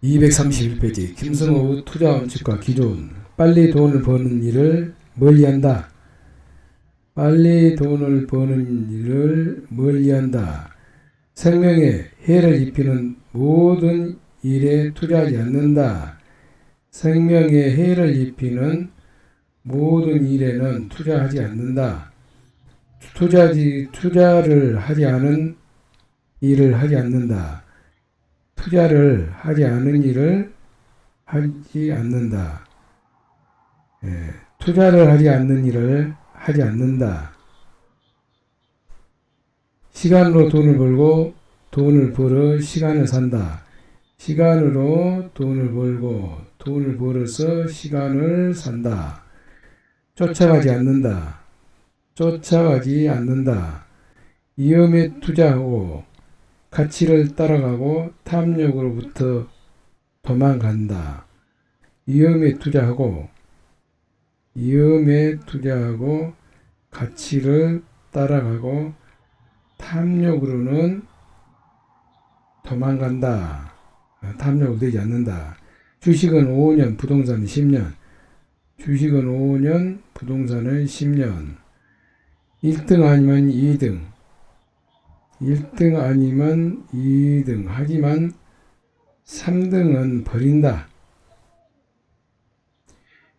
231페이지 김성호의 투자 원칙과 기준. 빨리 돈을 버는 일을 멀리한다. 빨리 돈을 버는 일을 멀리한다. 생명에 해를 입히는 모든 일에 투자하지 않는다. 생명에 해를 입히는 모든 일에는 투자하지 않는다. 투자를 하지 않은 일을 하지 않는다. 투자를 하지 않은 일을 하지 않는다. 투자를 하지 않는 일을 하지 않는다. 시간으로 돈을 벌고 돈을 벌어 시간을 산다. 시간으로 돈을 벌고 돈을 벌어서 시간을 산다. 쫓아가지 않는다. 쫓아가지 않는다. 위험에 투자하고 가치를 따라가고 탐욕으로부터 도망간다. 위험에 투자하고 가치를 따라가고 탐욕으로는 도망간다. 탐욕을 되지 않는다. 주식은 5년, 부동산은 10년. 주식은 5년, 부동산은 10년. 1등 아니면 2등. 1등 아니면 2등. 하지만 3등은 버린다.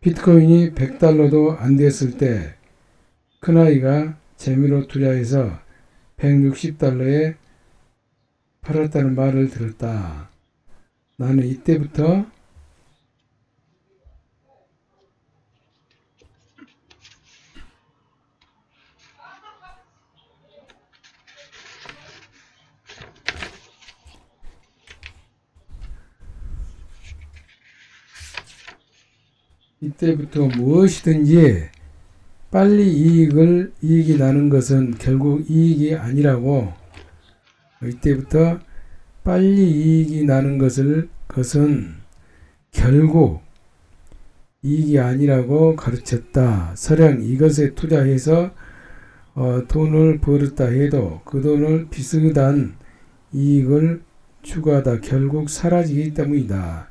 비트코인이 100달러도 안 됐을 때 큰아이가 재미로 투자해서 160달러에 팔았다는 말을 들었다. 나는 이때부터 무엇이든지 빨리 이익이 나는 것은 결국 이익이 아니라고. 이때부터 빨리 이익이 나는 것은 결국 이익이 아니라고 가르쳤다. 설령 이것에 투자해서 돈을 벌었다 해도 그 돈을 비슷한 이익을 추구하다 결국 사라지기 때문이다.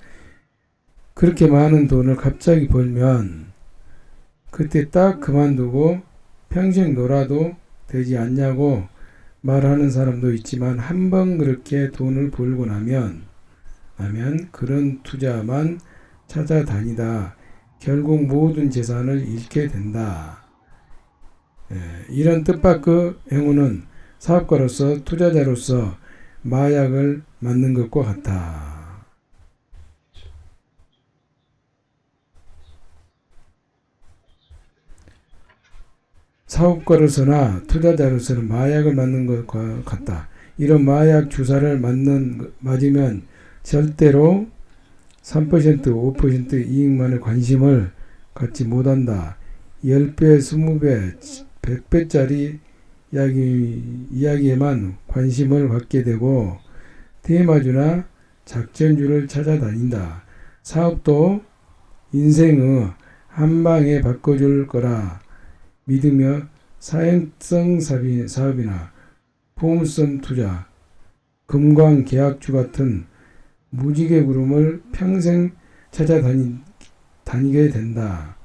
그렇게 많은 돈을 갑자기 벌면 그때 딱 그만두고 평생 놀아도 되지 않냐고 말하는 사람도 있지만 한번 그렇게 돈을 벌고 나면 그런 투자만 찾아다니다 결국 모든 재산을 잃게 된다. 이런 뜻밖의 행위는 사업가로서 투자자로서 마약을 맞는 것과 같다. 사업가로서나 투자자로서는 마약을 맞는 것과 같다. 이런 마약 주사를 맞으면 절대로 3%, 5% 이익만의 관심을 갖지 못한다. 10배, 20배, 100배짜리 이야기에만 관심을 갖게 되고 테마주나 작전주를 찾아다닌다. 사업도 인생의 한방에 바꿔줄 거라 믿으며 사행성 사업이나 보험성 투자, 금광 계약주 같은 무지개 구름을 평생 찾아다니게 된다.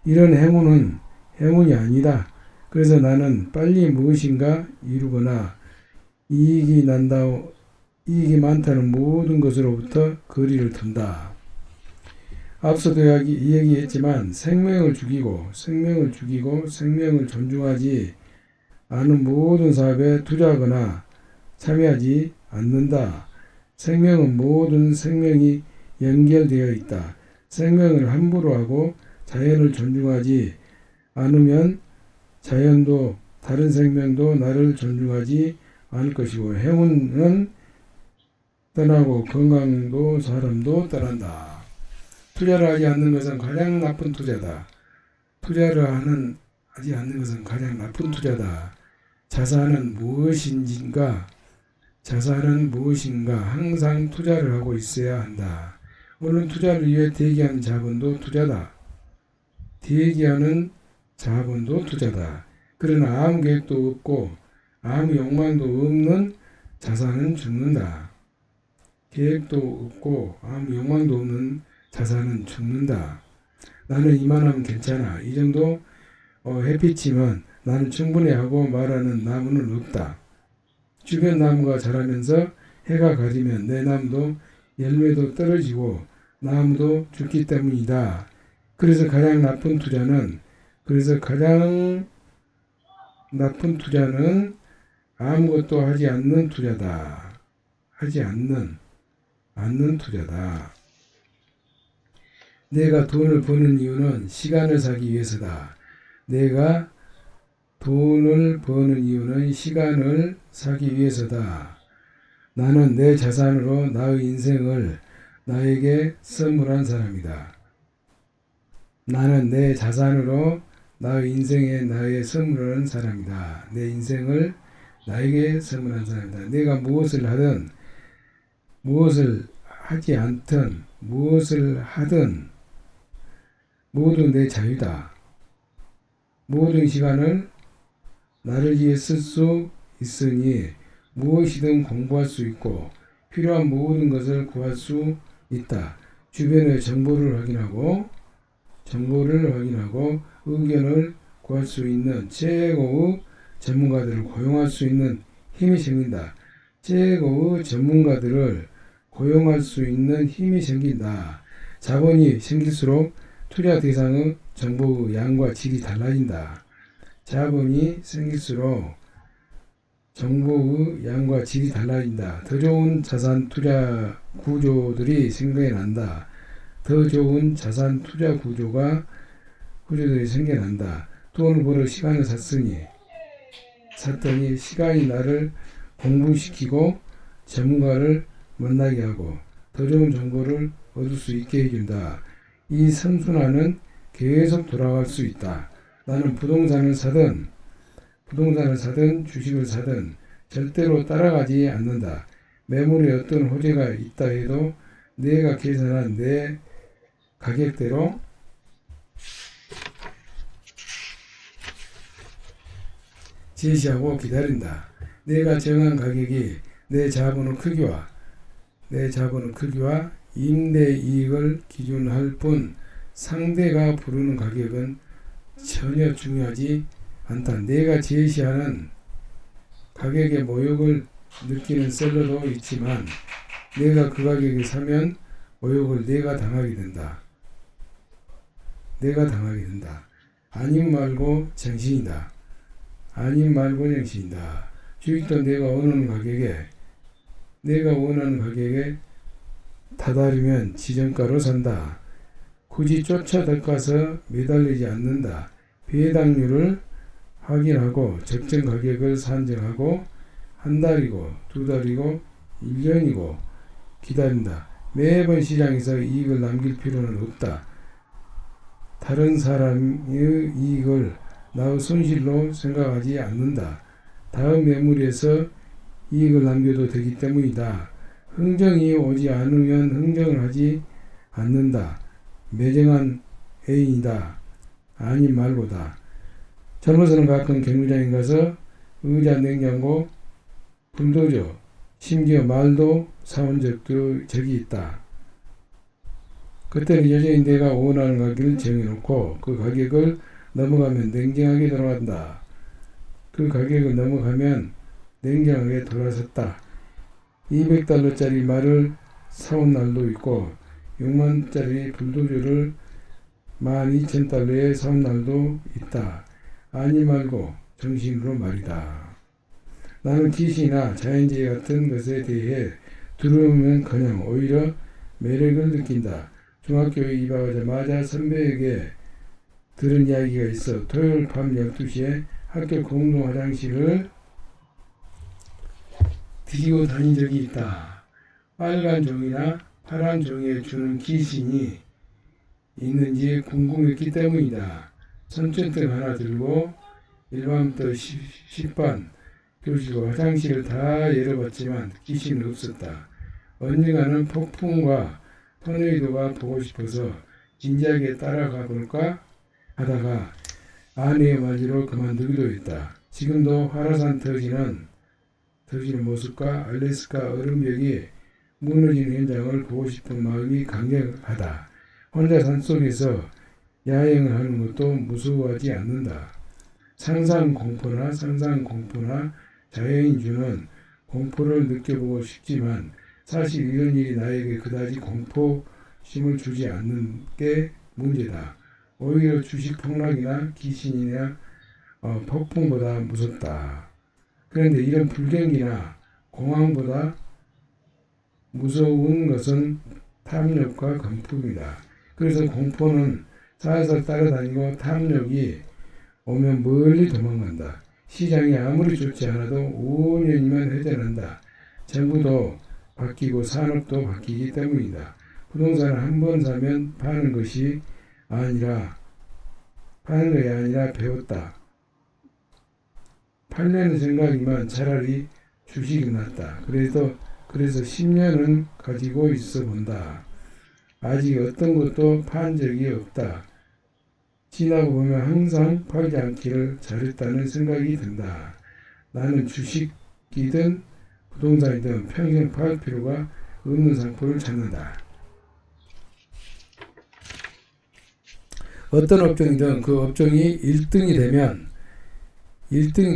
이런 행운이 아니다. 그래서 나는 빨리 무엇인가 이루거나 이익이 많다는 모든 것으로부터 거리를 둔다. 앞서도 얘기했지만 생명을 죽이고 생명을 존중하지 않은 모든 사업에 투자하거나 참여하지 않는다. 생명은 모든 생명이 연결되어 있다. 생명을 함부로 하고 자연을 존중하지 않으면 자연도 다른 생명도 나를 존중하지 않을 것이고 행운은 떠나고 건강도 사람도 떠난다. 투자를 하지 않는 것은 가장 나쁜 투자다. 투자를 하지 않는 것은 가장 나쁜 투자다. 자산은 무엇인가 항상 투자를 하고 있어야 한다. 물론 투자를 위해 대기하는 자본도 투자다. 그러나 아무 계획도 없고 아무 욕망도 없는 자산은 죽는다. 계획도 없고 아무 욕망도 없는 자산은 죽는다. 나는 이만하면 괜찮아. 이 정도 햇빛이면 나는 충분히 하고 말하는 나무는 없다. 주변 나무가 자라면서 해가 가리면 내 나무도 열매도 떨어지고 나무도 죽기 때문이다. 그래서 가장 나쁜 투자는 아무것도 하지 않는 투자다. 하지 않는 투자다. 내가 돈을 버는 이유는 시간을 사기 위해서다. 내가 돈을 버는 이유는 시간을 사기 위해서다. 나는 내 자산으로 나의 인생을 나에게 선물한 사람이다. 나는 내 자산으로 나의 인생에 나의 선물한 사람이다. 내 인생을 나에게 선물한 사람이다. 내가 무엇을 하든 무엇을 하지 않든 무엇을 하든 모두 내 자유다. 모든 시간을 나를 위해 쓸 수 있으니 무엇이든 공부할 수 있고 필요한 모든 것을 구할 수 있다. 주변의 정보를 확인하고 의견을 구할 수 있는 최고의 전문가들을 고용할 수 있는 힘이 생긴다. 최고의 전문가들을 고용할 수 있는 힘이 생긴다. 자본이 생길수록 투자 대상의 정보의 양과 질이 달라진다. 자본이 생길수록 정보의 양과 질이 달라진다. 더 좋은 자산 투자 구조들이 생겨난다. 더 좋은 자산 투자 구조들이 생겨난다. 돈을 벌어 시간을 샀더니 시간이 나를 공부시키고 전문가를 만나게 하고 더 좋은 정보를 얻을 수 있게 해준다. 이 선순환은 계속 돌아갈 수 있다. 나는 부동산을 사든 주식을 사든 절대로 따라가지 않는다. 매물에 어떤 호재가 있다 해도 내가 계산한 내 가격대로 제시하고 기다린다. 내가 정한 가격이 내 자본의 크기와 임대이익을 기준할 뿐 상대가 부르는 가격은 전혀 중요하지 않다. 내가 제시하는 가격에 모욕을 느끼는 셀러도 있지만 내가 그 가격에 사면 모욕을 내가 당하게 된다. 아님 말고 정신이다. 주식도 내가 원하는 가격에 다다르면 지정가로 산다. 굳이 쫓아들어가서 매달리지 않는다. 배당률을 확인하고 적정 가격을 산정하고 한 달이고 두 달이고 1년이고 기다린다. 매번 시장에서 이익을 남길 필요는 없다. 다른 사람의 이익을 나의 손실로 생각하지 않는다. 다음 매물에서 이익을 남겨도 되기 때문이다. 흥정이 오지 않으면 흥정을 하지 않는다. 매정한 애인이다. 아님 말고다. 젊어서는 가끔 경매장에 가서 의자, 냉장고, 불도저, 심지어 말도 사온 적이 있다. 그때는 여전히 내가 원하는 가격을 정해놓고 그 가격을 넘어가면 냉정하게 돌아간다. 그 가격을 넘어가면 냉정하게 돌아섰다. 200달러짜리 말을 사온 날도 있고 6만짜리 불도저를 12,000달러에 사온 날도 있다. 아니 말고 정신으로 말이다. 나는 귀신이나 자연재해 같은 것에 대해 들으면커녕 오히려 매력을 느낀다. 중학교에 입학하자마자 선배에게 들은 이야기가 있어. 토요일 밤 12시에 학교 공동 화장실을 뒤지고 다닌 적이 있다. 빨간 종이나 파란 종이에 주는 귀신이 있는지 궁금했기 때문이다. 손전등 하나 들고 1반부터 10반 교실 화장실을 다 열어봤지만 귀신은 없었다. 언젠가는 폭풍과 토네이도가 보고 싶어서 진지하게 따라가 볼까 하다가 아내의 말대로 그만두기도 했다. 지금도 화라산 터지는 모습과 알래스카 얼음벽이 무너진 현장을 보고 싶은 마음이 강력하다. 혼자 산속에서 야행을 하는 것도 무서워하지 않는다. 상상공포나 자연이 주는 공포를 느껴보고 싶지만 사실 이런 일이 나에게 그다지 공포심을 주지 않는 게 문제다. 오히려 주식 폭락이나 귀신이나 폭풍보다 무섭다. 그런데 이런 불경기나 공황보다 무서운 것은 탐욕과 금품이다. 그래서 공포는 살살 따라다니고 탐욕이 오면 멀리 도망간다. 시장이 아무리 좋지 않아도 5년이면 회전한다. 정부도 바뀌고 산업도 바뀌기 때문이다. 부동산을 한 번 사면 파는 것이 아니라 배웠다. 팔려는 생각이면 차라리 주식이 낫다. 그래서 10년은 가지고 있어 본다. 아직 어떤 것도 판 적이 없다. 지나고 보면 항상 팔지 않기를 잘했다는 생각이 든다. 나는 주식이든 부동산이든 평생 팔 필요가 없는 상품을 찾는다. 어떤 업종이든 그 업종이 1등이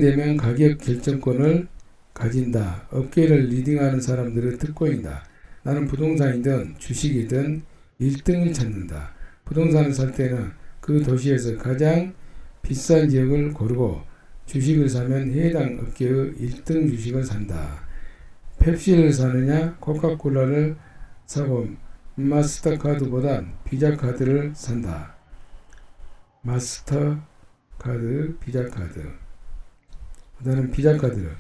되면 가격 결정권을 가진다. 업계를 리딩하는 사람들의 특권이다. 나는 부동산이든 주식이든 1등을 찾는다. 부동산을 살 때는 그 도시에서 가장 비싼 지역을 고르고 주식을 사면 해당 업계의 1등 주식을 산다. 펩시를 사느냐 코카콜라를 사고 마스터카드보단 비자카드를 산다. 마스터카드, 비자카드 보다는 비자카드,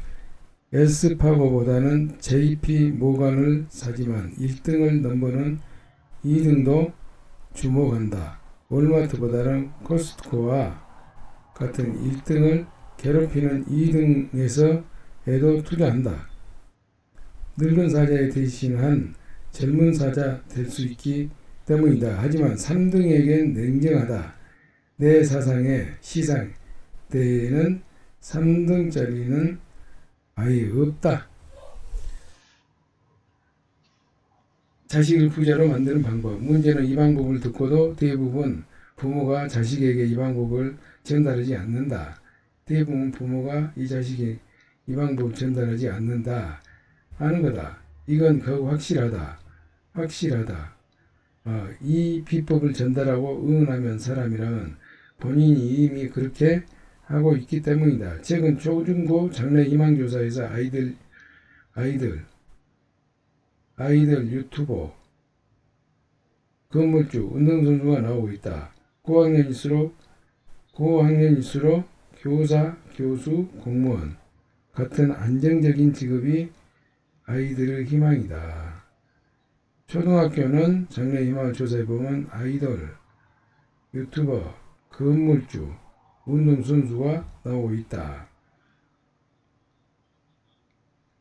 엘스파고보다는 JP 모건을 사지만 1등을 넘보는 2등도 주목한다. 월마트보다는 코스트코와 같은 1등을 괴롭히는 2등에서에도 투자한다. 늙은 사자에 대신한 젊은 사자 될 수 있기 때문이다. 하지만 3등에겐 냉정하다. 내 시상대에는 3등짜리는 아예 없다. 자식을 부자로 만드는 방법. 문제는 이 방법을 듣고도 대부분 부모가 자식에게 이 방법을 전달하지 않는다. 대부분 부모가 이 자식에게 이 방법을 전달하지 않는다 하는 거다. 이건 거의 확실하다. 이 비법을 전달하고 응원하면 사람이라면 본인이 이미 그렇게 하고 있기 때문이다. 최근 초중고 장래 희망조사에서 아이들 유튜버, 건물주, 운동선수가 나오고 있다. 고학년일수록 교사, 교수, 공무원 같은 안정적인 직업이 아이들의 희망이다. 초등학교는 장래 희망을 조사해보면 아이돌, 유튜버, 건물주, 운동선수가 나오고 있다.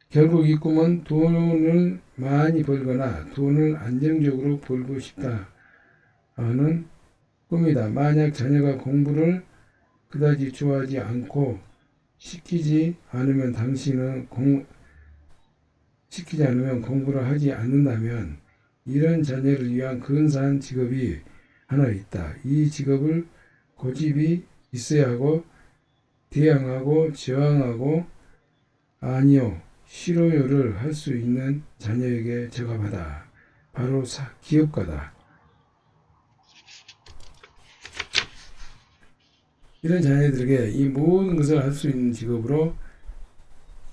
결국 이 꿈은 돈을 많이 벌거나 돈을 안정적으로 벌고 싶다 하는 꿈이다. 만약 자녀가 공부를 그다지 좋아하지 않고 시키지 않으면 공부를 하지 않는다면 이런 자녀를 위한 근사한 직업이 하나 있다. 이 직업을 고집이 있어야 하고 대항하고 저항하고 아니요 싫어요를 할 수 있는 자녀에게 적합하다. 바로 기업가다. 이런 자녀들에게 이 모든 것을 할 수 있는 직업으로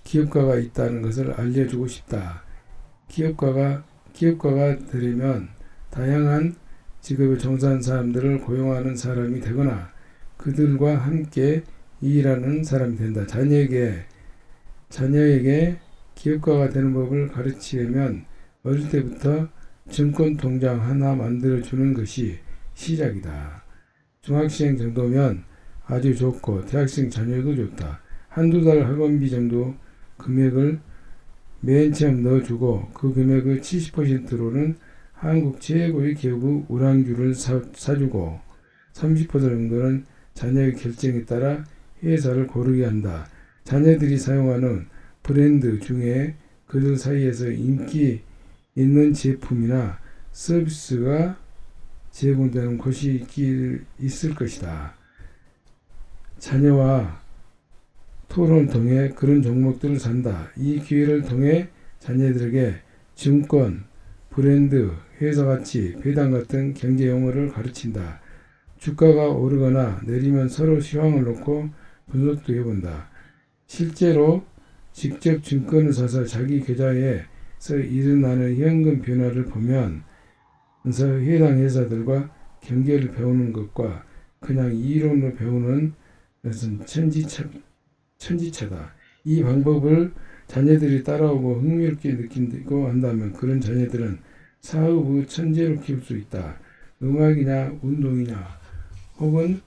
기업가가 있다는 것을 알려주고 싶다. 기업가가 되려면 다양한 직업에 종사하는 사람들을 고용하는 사람이 되거나 그들과 함께 일하는 사람이 된다. 자녀에게 기업가가 되는 법을 가르치려면 어릴 때부터 증권 통장 하나 만들어 주는 것이 시작이다. 중학생 정도면 아주 좋고 대학생 자녀도 좋다. 한두 달 학원비 정도 금액을 맨 처음 넣어주고 그 금액의 70%로는 한국 최고의 기업의 우량주를 사주고 30% 정도는 자녀의 결정에 따라 회사를 고르게 한다. 자녀들이 사용하는 브랜드 중에 그들 사이에서 인기 있는 제품이나 서비스가 제공되는 곳이 있을 것이다. 자녀와 토론을 통해 그런 종목들을 산다. 이 기회를 통해 자녀들에게 증권, 브랜드, 회사 가치, 배당 같은 경제 용어를 가르친다. 주가가 오르거나 내리면 서로 시황을 놓고 분석도 해본다. 실제로 직접 증권을 사서 자기 계좌에서 일어나는 현금 변화를 보면서 해당 회사들과 경제를 배우는 것과 그냥 이론으로 배우는 것은 천지차다. 이 방법을 자녀들이 따라오고 흥미롭게 느끼고 한다면 그런 자녀들은 사업의 천재로 키울 수 있다. 음악이나 운동이나 혹은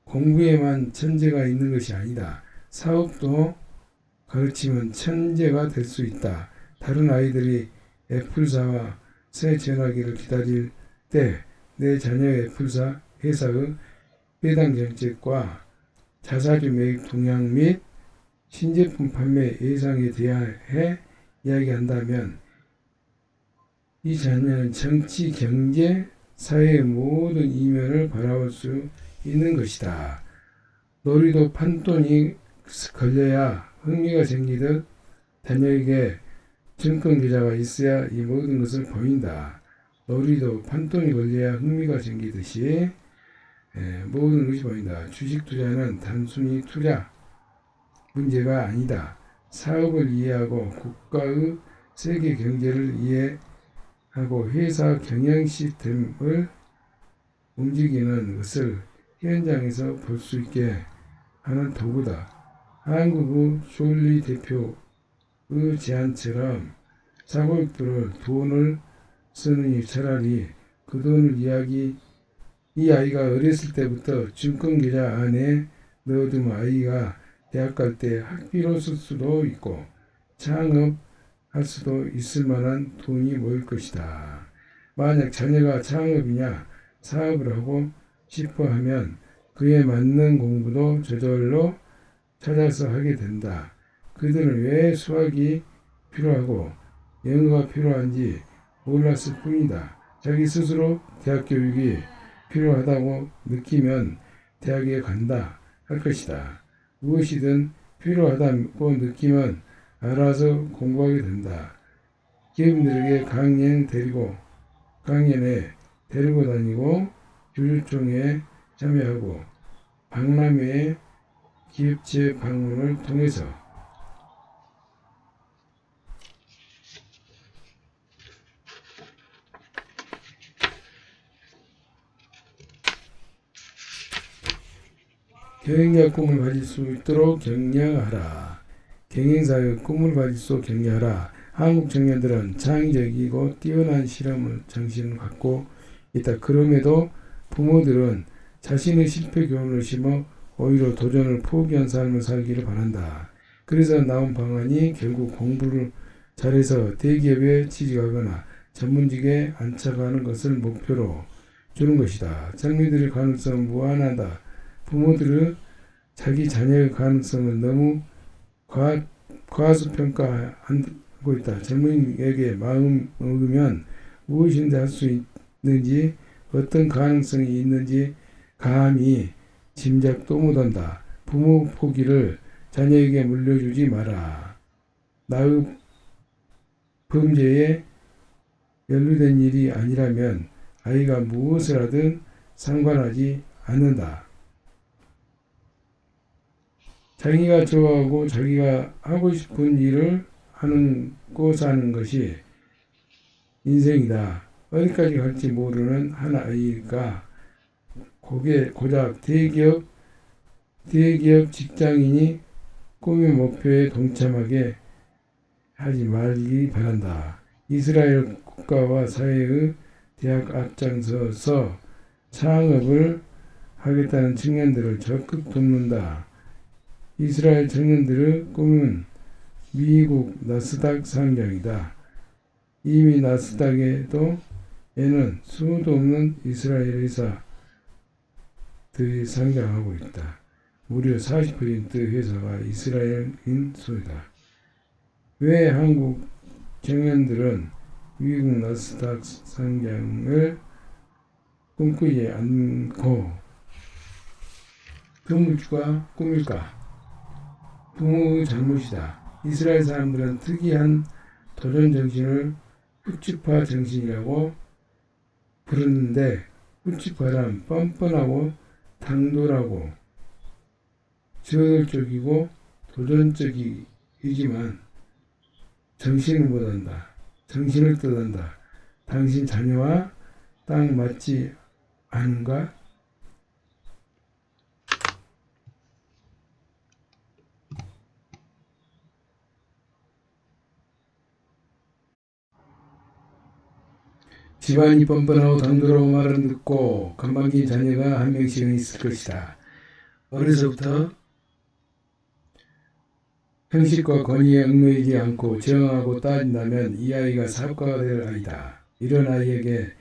공부에만 천재가 있는 것이 아니다. 사업도 가르치면 천재가 될 수 있다. 다른 아이들이 애플사와 새 전화기를 기다릴 때 내 자녀의 애플사 회사의 배당 정책과 자사주 매입 동향 및 신제품 판매 예상에 대해 이야기한다면 이 자녀는 정치, 경제, 사회의 모든 이면을 바라볼 수 있는 것이다. 놀이도 판돈이 걸려야 흥미가 생기듯 자녀에게 증권 계좌가 있어야 이 모든 것을 보인다. 놀이도 판돈이 걸려야 흥미가 생기듯이 모든 것이 보인다. 주식 투자는 단순히 투자 문제가 아니다. 사업을 이해하고 국가의 세계 경제를 이해하고 회사 경영 시스템을 움직이는 것을 현장에서 볼 수 있게 하는 도구다. 한국의 쇼리 대표의 제안처럼 사고육들을 돈을 쓰느니 차라리 그 돈을 이 아이가 어렸을 때부터 증권계좌 안에 넣어두면 아이가 대학 갈 때 학비로 쓸 수도 있고 창업할 수도 있을 만한 돈이 모일 것이다. 만약 자녀가 창업이냐 사업을 하고 싶어 하면 그에 맞는 공부도 저절로 찾아서 하게 된다. 그들은 왜 수학이 필요하고 영어가 필요한지 몰랐을 뿐이다. 자기 스스로 대학 교육이 필요하다고 느끼면 대학에 간다 할 것이다. 무엇이든 필요하다고 느끼면 알아서 공부하게 된다. 기업인들에게 강연에 데리고 다니고 교육총회에 참여하고 박람회 기업체 방문을 통해서 경영자 꿈을 가질 수 있도록 격려하라. 경영사의 꿈을 가질 수 있도록 격려하라. 한국 청년들은 창의적이고 뛰어난 실험을 정신을 갖고 있다. 그럼에도 부모들은 자신의 실패 교훈을 심어 오히려 도전을 포기한 삶을 살기를 바란다. 그래서 나온 방안이 결국 공부를 잘해서 대기업에 취직하거나 전문직에 안착하는 것을 목표로 주는 것이다. 젊은이들의 가능성은 무한하다. 부모들은 자기 자녀의 가능성을 너무 과소평가하고 있다. 젊은이에게 마음 먹으면 무엇인지 할 수 있는지 어떤 가능성이 있는지 감히 짐작도 못한다. 부모 포기를 자녀에게 물려주지 마라. 나의 범죄에 연루된 일이 아니라면 아이가 무엇을 하든 상관하지 않는다. 자기가 좋아하고 자기가 하고 싶은 일을 하고 사는 것이 인생이다. 어디까지 갈지 모르는 한 아이가 고작 대기업 직장인이 꿈의 목표에 동참하게 하지 말기 바란다. 이스라엘 국가와 사회의 대학 앞장서서 창업을 하겠다는 청년들을 적극 돕는다. 이스라엘 청년들의 꿈은 미국 나스닥 상장이다. 이미 나스닥에는 수도 없는 이스라엘 회사들이 상장하고 있다. 무려 40% 회사가 이스라엘인 소유다. 왜 한국 청년들은 미국 나스닥 상장을 꿈꾸지 않고 드물주가 꿈일까? 부모의 잘못이다. 이스라엘 사람들은 특이한 도전 정신을 후츠파 정신이라고 부르는데 후츠파란 뻔뻔하고 당돌하고 저돌적이고 도전적이지만 정신을 못한다. 정신을 뜻한다. 당신 자녀와 딱 맞지 않은가? 집안이 뻔뻔하고 당돌하고 말은 듣고 건방진 자녀가 한 명씩은 있을 것이다. 어려서부터 형식과 권위에 얽매이지 않고 정하고 따진다면 이 아이가 사업가가 될 아이다. 이런 아이에게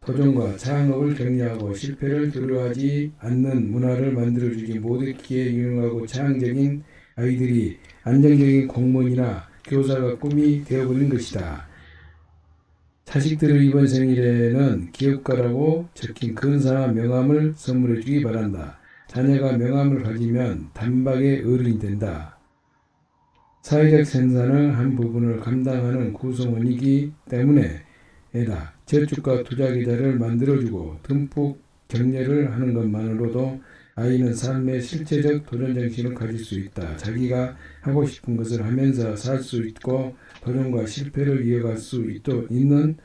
도전과 창업을 격려하고 실패를 두려워하지 않는 문화를 만들어주기 못했기에 유능하고 창의적인 아이들이 안정적인 공무원이나 교사가 꿈이 되어버린 것이다. 자식들의 이번 생일에는 기업가라고 적힌 근사한 명함을 선물해 주기 바란다. 자녀가 명함을 가지면 단박에 어른이 된다. 사회적 생산의 한 부분을 감당하는 구성원이기 때문에 애다. 저축과 투자 계좌를 만들어주고 듬뿍 격려를 하는 것만으로도 아이는 삶의 실제적 도전 정신을 가질 수 있다. 자기가 하고 싶은 것을 하면서 살 수 있고 도전과 실패를 이어갈 수 있는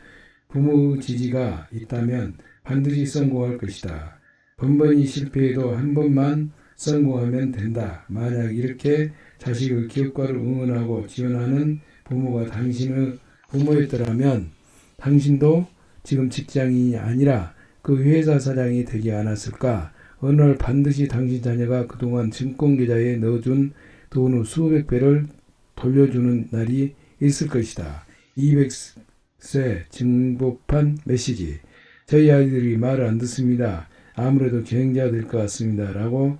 부모의 지지가 있다면 반드시 성공할 것이다. 번번이 실패해도 한 번만 성공하면 된다. 만약 이렇게 자식의 기업가를 응원하고 지원하는 부모가 당신의 부모였더라면 당신도 지금 직장인이 아니라 그 회사 사장이 되지 않았을까? 어느 날 반드시 당신 자녀가 그동안 증권계좌에 넣어준 돈의 수백 배를 돌려주는 날이 있을 것이다. 200세 증복한 메시지. 저희 아이들이 말을 안 듣습니다. 아무래도 경제가 될 것 같습니다. 라고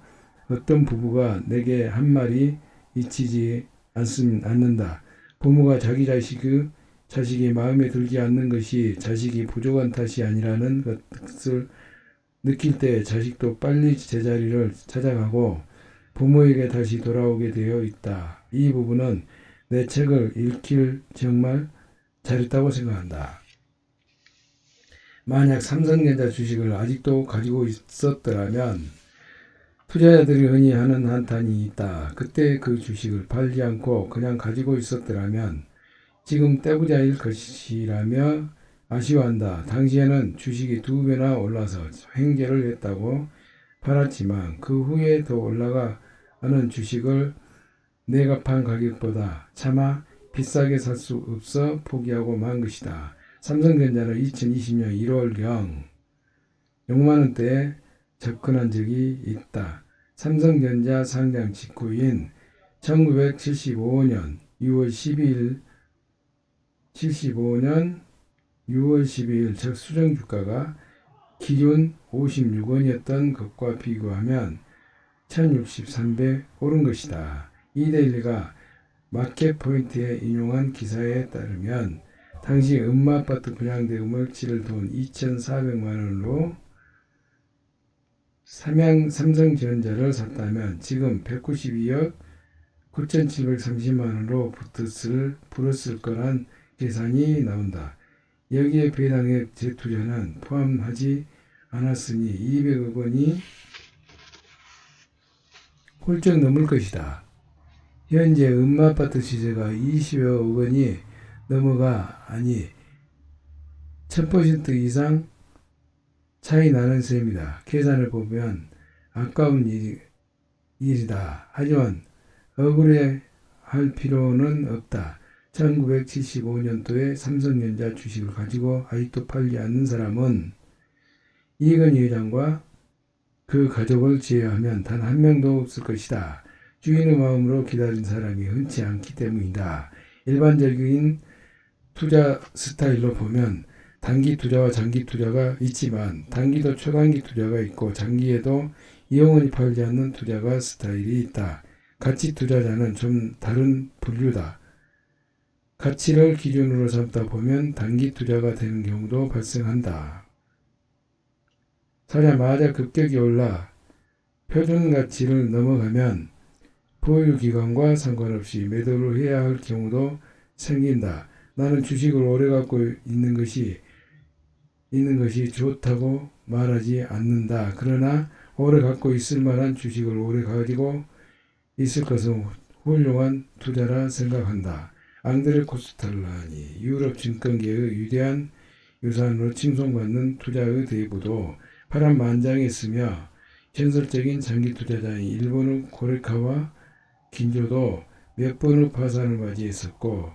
어떤 부부가 내게 한 말이 잊히지 않는다. 부모가 자기 자식이 마음에 들지 않는 것이 자식이 부족한 탓이 아니라는 것을 느낄 때 자식도 빨리 제자리를 찾아가고 부모에게 다시 돌아오게 되어 있다. 이 부분은 내 책을 읽길 정말 잘했다고 생각한다. 만약 삼성전자 주식을 아직도 가지고 있었더라면 투자자들이 흔히 하는 한탄이 있다. 그때 그 주식을 팔지 않고 그냥 가지고 있었더라면 지금 떼부자일 것이라며 아쉬워한다. 당시에는 주식이 2배나 올라서 횡재를 했다고 팔았지만 그 후에 더 올라가는 주식을 내가 판 가격보다 차마 비싸게 살 수 없어 포기하고 만 것이다. 삼성전자는 2020년 1월경 6만원대에 접근한 적이 있다. 삼성전자 상장 직후인 1975년 6월 12일 즉 수정주가가 기존 56원이었던 것과 비교하면 1063배 오른 것이다. 이데일리가 마켓포인트에 인용한 기사에 따르면 당시 음마아파트 분양대금을 치를 돈 2,400만원으로 삼성전자를 샀다면 지금 192억 9,730만원으로 불었을 거란 계산이 나온다. 여기에 배당액 재투자는 포함하지 않았으니 200억 원이 훌쩍 넘을 것이다. 현재 음마아파트 시세가 20억 원이 넘어가 1000% 이상 차이 나는 셈이다. 계산을 보면 아까운 일이다. 하지만 억울해할 필요는 없다. 1975년도에 삼성전자 주식을 가지고 아직도 팔지 않는 사람은 이건희 회장과 그 가족을 제외하면 단 한 명도 없을 것이다. 주인의 마음으로 기다린 사람이 흔치 않기 때문이다. 일반적인 투자 스타일로 보면 단기 투자와 장기 투자가 있지만 단기도 초단기 투자가 있고 장기에도 영원히 팔지 않는 투자가 스타일이 있다. 가치 투자자는 좀 다른 분류다. 가치를 기준으로 삼다 보면 단기 투자가 되는 경우도 발생한다. 사자마자 급격히 올라 표준 가치를 넘어가면 보유 기간과 상관없이 매도를 해야 할 경우도 생긴다. 나는 주식을 오래 갖고 있는 것이 좋다고 말하지 않는다. 그러나 오래 갖고 있을 만한 주식을 오래 가지고 있을 것은 훌륭한 투자라 생각한다. 앙드레 코스탈라니 유럽 증권계의 위대한 유산으로 칭송받는 투자의 대부도 파란만장했으며 현실적인 장기 투자자인 일본의 고레카와 긴조도 몇 번의 파산을 맞이했었고,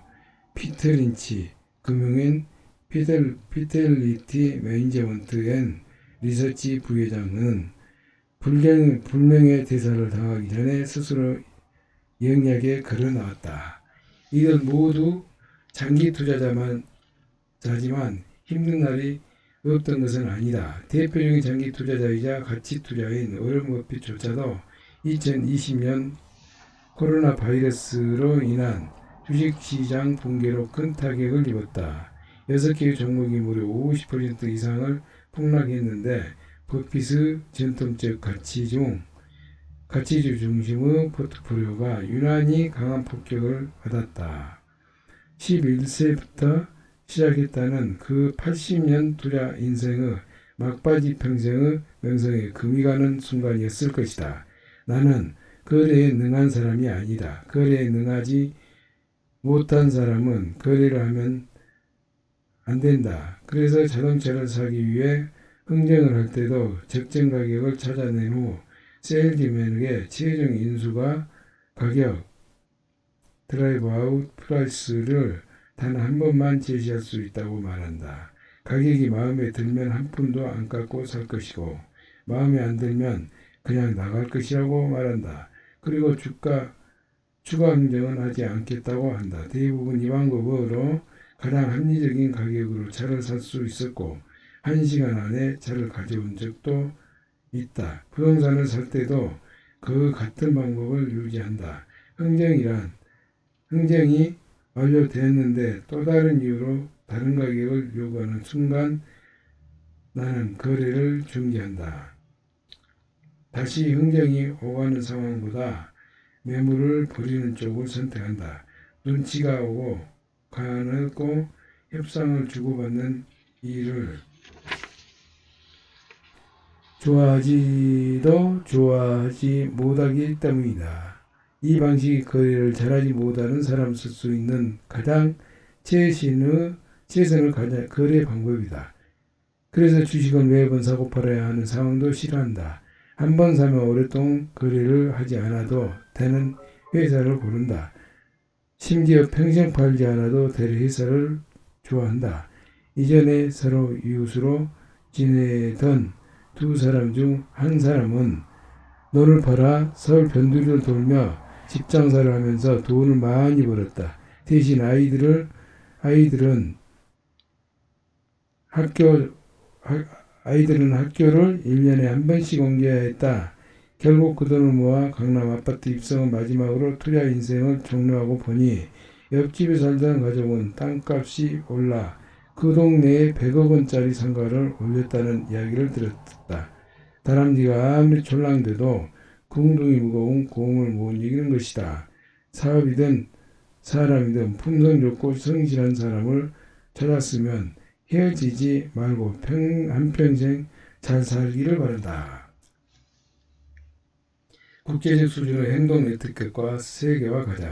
피터 린치 금융인 피델리티 매니지먼트 앤 리서치 부회장은 불명예 대사를 당하기 전에 스스로 영리하게 걸어나왔다. 이들 모두 장기 투자자지만 힘든 날이 없던 것은 아니다. 대표적인 장기 투자자이자 가치 투자인 워런 버핏조차도 2020년 코로나 바이러스로 인한 주식시장 붕괴로 큰 타격을 입었다. 6개의 종목이 무려 50% 이상을 폭락했는데 버핏의 전통적 가치주 중심의 포트폴리오가 유난히 강한 폭격을 받았다. 11세부터 시작했다는 그 80년 투자 인생의 막바지 평생의 명성에 금이 가는 순간이었을 것이다. 나는 거래에 능한 사람이 아니다. 거래에 능하지 못한 사람은 거래를 하면 안 된다. 그래서 자동차를 사기 위해 흥정을 할 때도 적정 가격을 찾아낸 후 세일즈맨에게 최종 인수가 가격 드라이브 아웃 프라이스를 단 한 번만 제시할 수 있다고 말한다. 가격이 마음에 들면 한 푼도 안 깎고 살 것이고 마음에 안 들면 그냥 나갈 것이라고 말한다. 그리고 추가 흥정은 하지 않겠다고 한다. 대부분 이 방법으로 가장 합리적인 가격으로 차를 살 수 있었고 1시간 안에 차를 가져온 적도 있다. 부동산을 살 때도 그 같은 방법을 유지한다. 흥정이 완료되었는데 또 다른 이유로 다른 가격을 요구하는 순간 나는 거래를 중지한다. 다시 흥정이 오가는 상황보다 매물을 버리는 쪽을 선택한다. 눈치가 오고 가고 협상을 주고받는 일을 좋아하지 못하기 때문이다. 이 방식이 거래를 잘하지 못하는 사람 쓸 수 있는 가장 최선의 거래 방법이다. 그래서 주식은 매번 사고 팔아야 하는 상황도 싫어한다. 한 번 사면 오랫동안 거래를 하지 않아도 되는 회사를 고른다. 심지어 평생 팔지 않아도 될 회사를 좋아한다. 이전에 서로 이웃으로 지내던 두 사람 중 한 사람은 논을 팔아 서울 변두리를 돌며 집장사를 하면서 돈을 많이 벌었다. 대신 아이들은 학교를 1년에 한 번씩 옮겨야 했다. 결국 그 돈을 모아 강남 아파트 입성을 마지막으로 투자 인생을 종료하고 보니 옆집에 살던 가족은 땅값이 올라 그 동네에 100억 원짜리 상가를 올렸다는 이야기를 들었다. 다람쥐가 아무리 졸랑대도 궁둥이 무거운 공을 못 이기는 것이다. 사업이든 사람이든 품성 좋고 성실한 사람을 찾았으면 헤어지지 말고 한평생 잘 살기를 바란다. 국제적 수준의 행동 에티켓과 세계화 과정.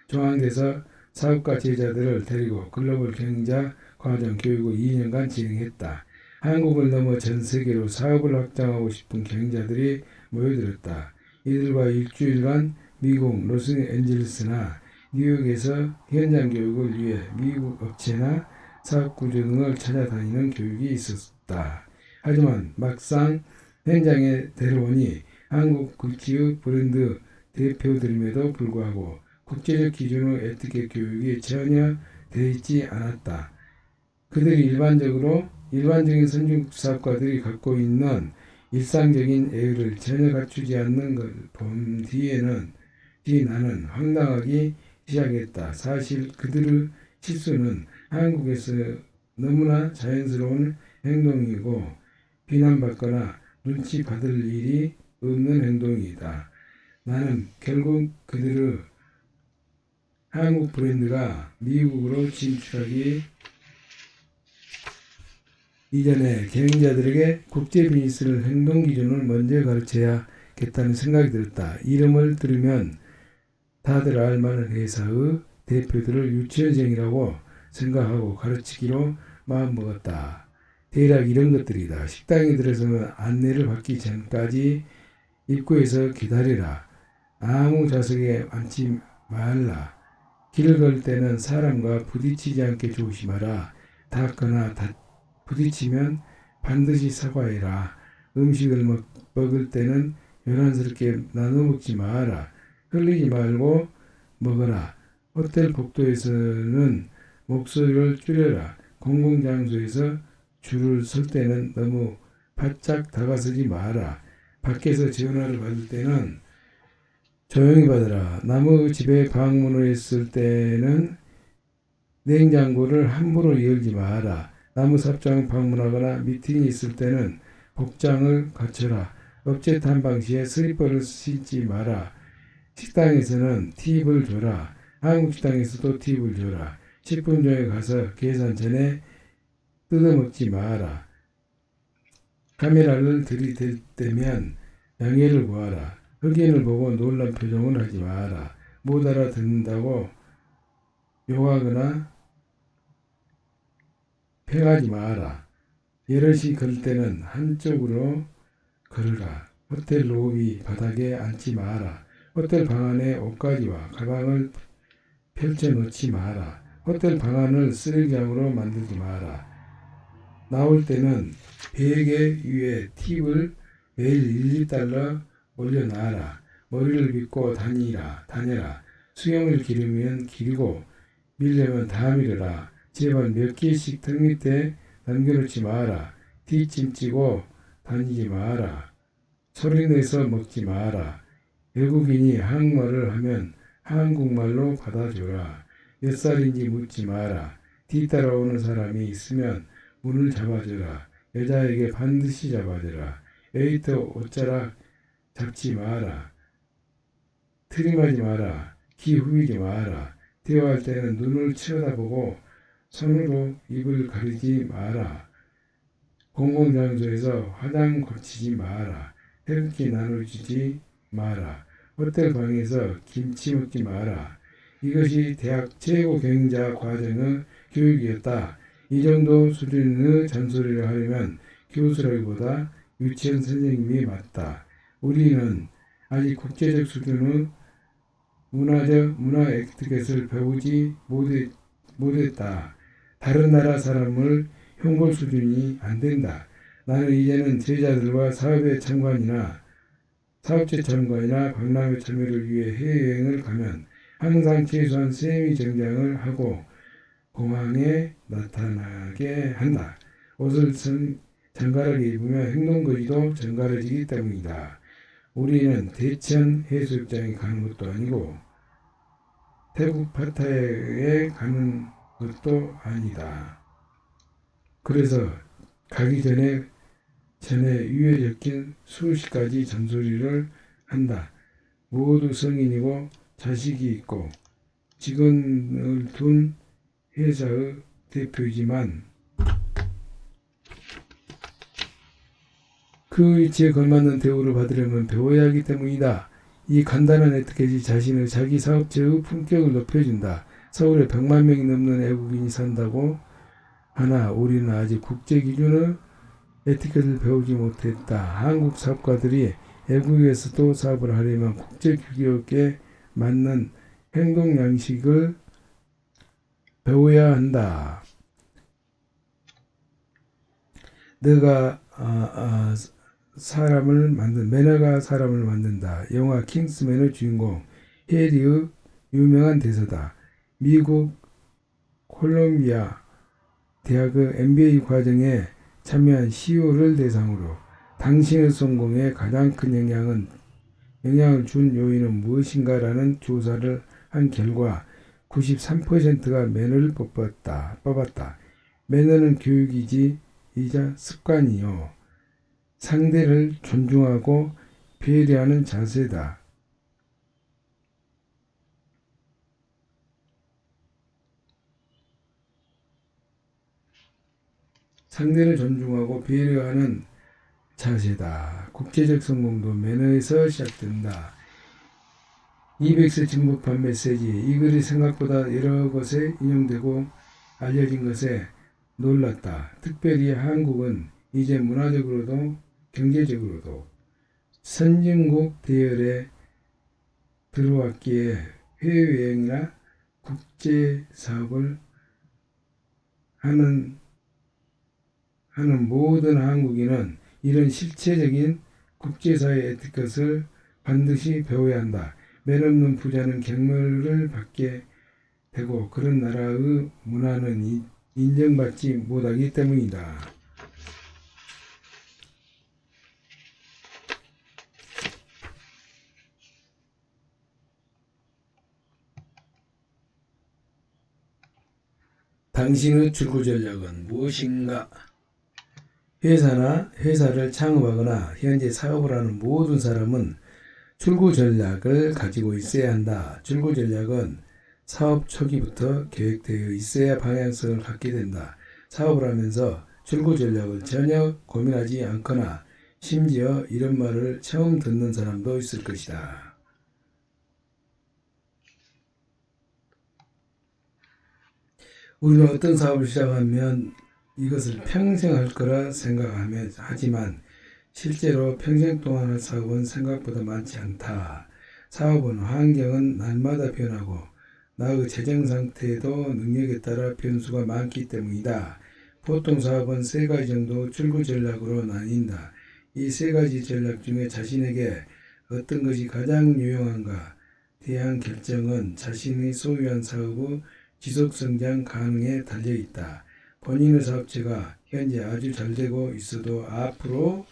중앙대에서 사업가 제자들을 데리고 글로벌 경자 과정 교육을 2년간 진행했다. 한국을 넘어 전 세계로 사업을 확장하고 싶은 경자들이 모여들었다. 이들과 일주일간 미국 로스앤젤레스나 뉴욕에서 현장 교육을 위해 미국 업체나 사업구조 등을 찾아다니는 교육이 있었다. 하지만 막상 현장에 데려오니 한국 구찌의 브랜드 대표들임에도 불구하고 국제적 기준의 에티켓 교육이 전혀 되어 있지 않았다. 그들이 일반적인 선진국 사업가들이 갖고 있는 일상적인 예의를 전혀 갖추지 않는 걸 본 뒤 나는 황당하기 시작했다. 사실 그들의 실수는 한국에서 너무나 자연스러운 행동이고 비난받거나 눈치 받을 일이 없는 행동이다. 나는 결국 그들의 한국 브랜드가 미국으로 진출하기 이전에 경영자들에게 국제 비즈니스를 행동 기준을 먼저 가르쳐야겠다는 생각이 들었다. 이름을 들으면 다들 알만한 회사의 대표들을 유치원생이라고 생각하고 가르치기로 마음먹었다. 대략 이런 것들이다. 식당에 들어서면 안내를 받기 전까지 입구에서 기다리라. 아무 좌석에 앉지 말라. 길을 걸 때는 사람과 부딪히지 않게 조심하라. 닿거나 부딪히면 반드시 사과해라. 음식을 먹을 때는 요란스럽게 나눠 먹지 마라. 흘리지 말고 먹어라. 호텔 복도에서는 목소리를 줄여라. 공공장소에서 줄을 설 때는 너무 바짝 다가서지 마라. 밖에서 전화를 받을 때는 조용히 받으라. 남의 집에 방문을 했을 때는 냉장고를 함부로 열지 마라. 나무삽장 방문하거나 미팅이 있을 때는 복장을 갖춰라. 업체 탐방 시에 슬리퍼를 신지 마라. 식당에서는 팁을 줘라. 한국 식당에서도 팁을 줘라. 식품점에 가서 계산 전에 뜯어먹지 마라. 카메라를 들이댈 때면 양해를 구하라. 흑인을 보고 놀란 표정을 하지 마라. 못 알아듣는다고 욕하거나 팽하지 마라. 여럿이 걸을 때는 한쪽으로 걸으라. 호텔 로비 바닥에 앉지 마라. 호텔 방 안에 옷가지와 가방을 펼쳐 놓지 마라. 호텔 방 안을 쓰레기장으로 만들지 마라. 나올 때는 베개 위에 팁을 매일 1~2달러 올려놔라. 머리를 빗고 다녀라. 수염을 기르면 기르고 밀려면 다 밀어라. 제발 몇 개씩 턱 밑에 남겨놓지 마라. 뒷짐 찌고 다니지 마라. 소리내서 먹지 마라. 외국인이 한국말을 하면 한국말로 받아줘라. 몇 살인지 묻지 마라. 뒤따라오는 사람이 있으면 문을 잡아줘라. 여자에게 반드시 잡아줘라. 웨이터 옷자락 잡지 마라. 트림하지 마라. 귀 후비지 마라. 대화할 때는 눈을 쳐다보고 손으로 입을 가리지 마라. 공공장소에서 화장 거치지 마라. 태극기 나눠주지 마라. 호텔 방에서 김치 먹지 마라. 이것이 대학 최고 경영자 과정의 교육이었다. 이 정도 수준의 잔소리를 하려면 교수라기보다 유치원 선생님이 맞다. 우리는 아직 국제적 수준의 문화 에티켓을 배우지 못했다. 다른 나라 사람을 흉볼 수준이 안 된다. 나는 이제는 제자들과 사업체 참관이나 박람회 참여를 위해 해외여행을 가면 항상 최소한 세미 정장을 하고 공항에 나타나게 한다. 옷을 정갈하게 입으면 행동거리도 정갈해지기 때문이다. 우리는 대천 해수욕장에 가는 것도 아니고 태국 파타야에 가는 것도 아니다. 그래서 가기 전에 유해 적힌 수십 가지 잔소리를 한다. 모두 성인이고 자식이 있고 직원을 둔 회사의 대표이지만 그 위치에 걸맞는 대우를 받으려면 배워야 하기 때문이다. 이 간단한 에티켓이 자신의 자기 사업체의 품격을 높여준다. 서울에 100만 명이 넘는 외국인이 산다고 하나 우리는 아직 국제 기준의 에티켓을 배우지 못했다. 한국 사업가들이 외국에서도 사업을 하려면 국제 규격에 맞는 행동 양식을 배워야 한다. 매너가 사람을 만든다. 영화 킹스맨의 주인공 해리의 유명한 대사다. 미국 콜롬비아 대학의 MBA 과정에 참여한 CEO를 대상으로 당신의 성공에 가장 큰 영향을 준 요인은 무엇인가라는 조사를 한 결과 93%가 매너를 뽑았다. 매너는 교육이지 이자 습관이요. 상대를 존중하고 배려하는 자세다. 상대를 존중하고 배려하는 자세다. 국제적 성공도 매너에서 시작된다. 이백세 증복판 메시지. 이 글이 생각보다 여러 곳에 인용되고 알려진 것에 놀랐다. 특별히 한국은 이제 문화적으로도 경제적으로도 선진국 대열에 들어왔기에 해외여행이나 국제사업을 하는 모든 한국인은 이런 실체적인 국제사회 에티켓을 반드시 배워야 한다. 매너없는 부자는 경멸을 받게 되고 그런 나라의 문화는 인정받지 못하기 때문이다. 당신의 출구 전략은 무엇인가? 회사를 창업하거나 현재 사업을 하는 모든 사람은 출구 전략을 가지고 있어야 한다. 출구 전략은 사업 초기부터 계획되어 있어야 방향성을 갖게 된다. 사업을 하면서 출구 전략을 전혀 고민하지 않거나 심지어 이런 말을 처음 듣는 사람도 있을 것이다. 우리는 어떤 사업을 시작하면 이것을 평생 할 거라 하지만 실제로 평생 동안 할 사업은 생각보다 많지 않다. 사업은 환경은 날마다 변하고 나의 재정 상태도 능력에 따라 변수가 많기 때문이다. 보통 사업은 3가지 정도 출구 전략으로 나뉜다. 이 3가지 전략 중에 자신에게 어떤 것이 가장 유용한가 대한 결정은 자신이 소유한 사업의 지속성장 가능에 달려있다. 본인의 사업체가 현재 아주 잘되고 있어도 앞으로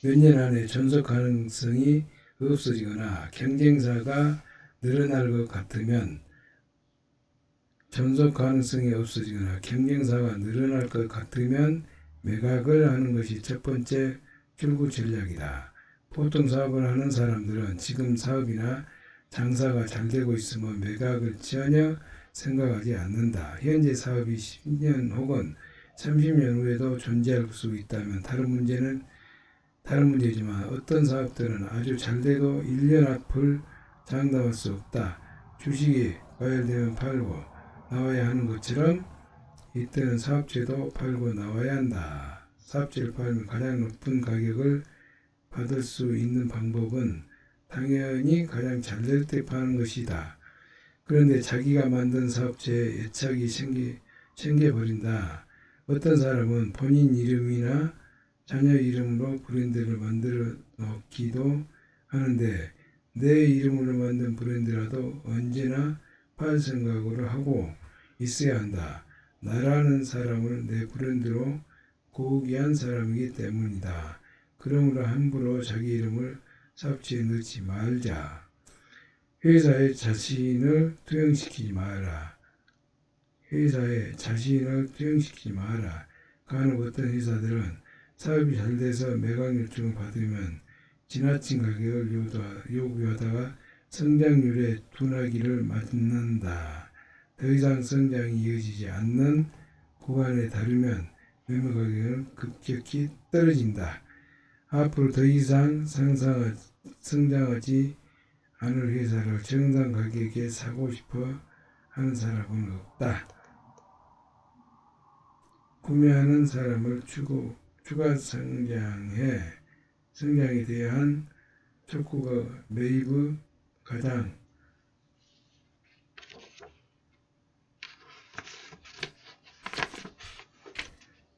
몇 년 안에 존속 가능성이 없어지거나 경쟁사가 늘어날 것 같으면 매각을 하는 것이 첫 번째 출구 전략이다. 보통 사업을 하는 사람들은 지금 사업이나 장사가 잘되고 있으면 매각을 전혀 생각하지 않는다. 현재 사업이 10년 혹은 30년 후에도 존재할 수 있다면 다른 문제지만 어떤 사업들은 아주 잘돼도 1년 앞을 장담할 수 없다. 주식이 과열되면 팔고 나와야 하는 것처럼 이때는 사업체도 팔고 나와야 한다. 사업체를 팔면 가장 높은 가격을 받을 수 있는 방법은 당연히 가장 잘될 때 파는 것이다. 그런데 자기가 만든 사업체에 애착이 생겨버린다. 어떤 사람은 본인 이름이나 자녀 이름으로 브랜드를 만들어 놓기도 하는데 내 이름으로 만든 브랜드라도 언제나 팔 생각으로 하고 있어야 한다. 나라는 사람을 내 브랜드로 고귀한 사람이기 때문이다. 그러므로 함부로 자기 이름을 사업체에 넣지 말자. 회사에 자신을 투영시키지 마라. 간혹 어떤 회사들은 사업이 잘 돼서 매각 요청을 받으면 지나친 가격을 요구하다가 성장률의 둔화기를 맞는다. 더 이상 성장이 이어지지 않는 구간에 다르면 매매 가격은 급격히 떨어진다. 앞으로 더 이상 성장하지 않을 회사를 정상 가격에 사고 싶어 하는 사람은 없다. 구매하는 사람을 추가 성장에 대한 촉구가 매입의 가장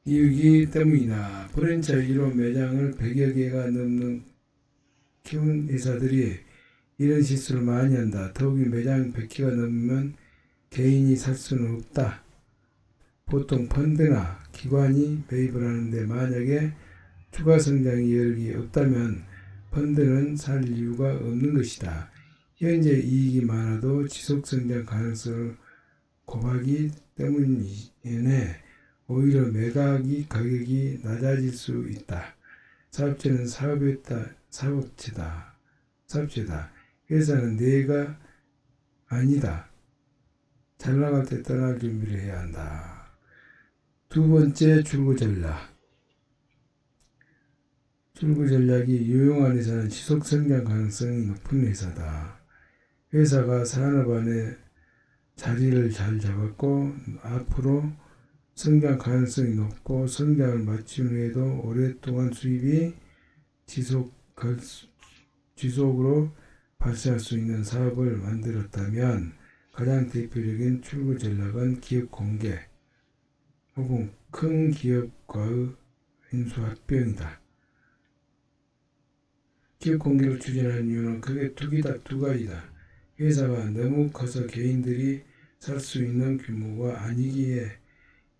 이유이기 때문이다. 프랜차이즈로 매장을 100여 개가 넘는 키운 회사들이 이런 실수를 많이 한다. 더욱이 매장 100개가 넘으면 개인이 살 수는 없다. 보통 펀드나 기관이 매입을 하는데 만약에 추가 성장 여력이 없다면 펀드는 살 이유가 없는 것이다. 현재 이익이 많아도 지속성장 가능성을 고하기 때문이네. 오히려 매각이 가격이 낮아질 수 있다. 사업체는 사업체다. 회사는 내가 아니다. 잘 나갈 때 떠날 준비를 해야 한다. 두 번째, 출구 전략. 출구 전략이 유용한 회사는 지속 성장 가능성이 높은 회사다. 회사가 산업 안에 자리를 잘 잡았고 앞으로 성장 가능성이 높고 성장을 마친 후에도 오랫동안 수입이 지속으로 발생할 수 있는 사업을 만들었다면 가장 대표적인 출구 전략은 기업 공개 혹은 큰 기업과의 인수합병이다. 기업 공개를 추진하는 이유는 크게 두 가지다. 회사가 너무 커서 개인들이 살 수 있는 규모가 아니기에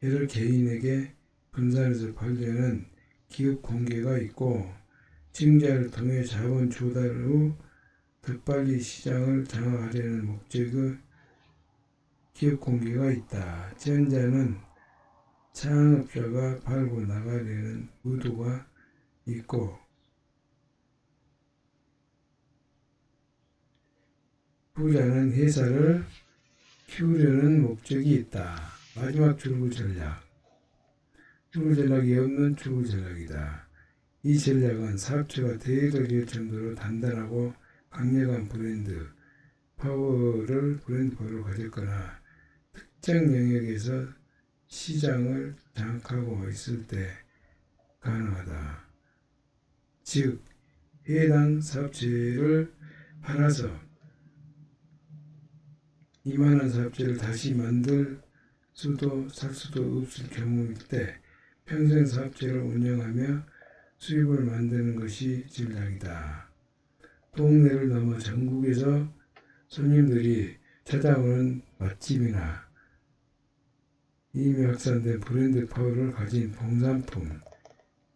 여러 개인에게 분산해서 발견하는 기업 공개가 있고, 징자를 통해 자본 조달 후 더 빨리 시장을 장악하려는 목적의 기업 공개가 있다. 전자는 창업자가 팔고 나가려는 의도가 있고, 후자는 회사를 키우려는 목적이 있다. 마지막 출구 전략. 출구 전략이 없는 출구 전략이다. 이 전략은 사업체가 대대적일 정도로 단단하고 강력한 브랜드 파워를 가졌거나 특정 영역에서 시장을 장악하고 있을 때 가능하다. 즉, 해당 사업체를 팔아서 이만한 사업체를 다시 만들 살 수도 없을 경우일 때 평생 사업체를 운영하며 수입을 만드는 것이 전략이다. 동네를 넘어 전국에서 손님들이 찾아오는 맛집이나 이미 확산된 브랜드 파워를 가진 공산품,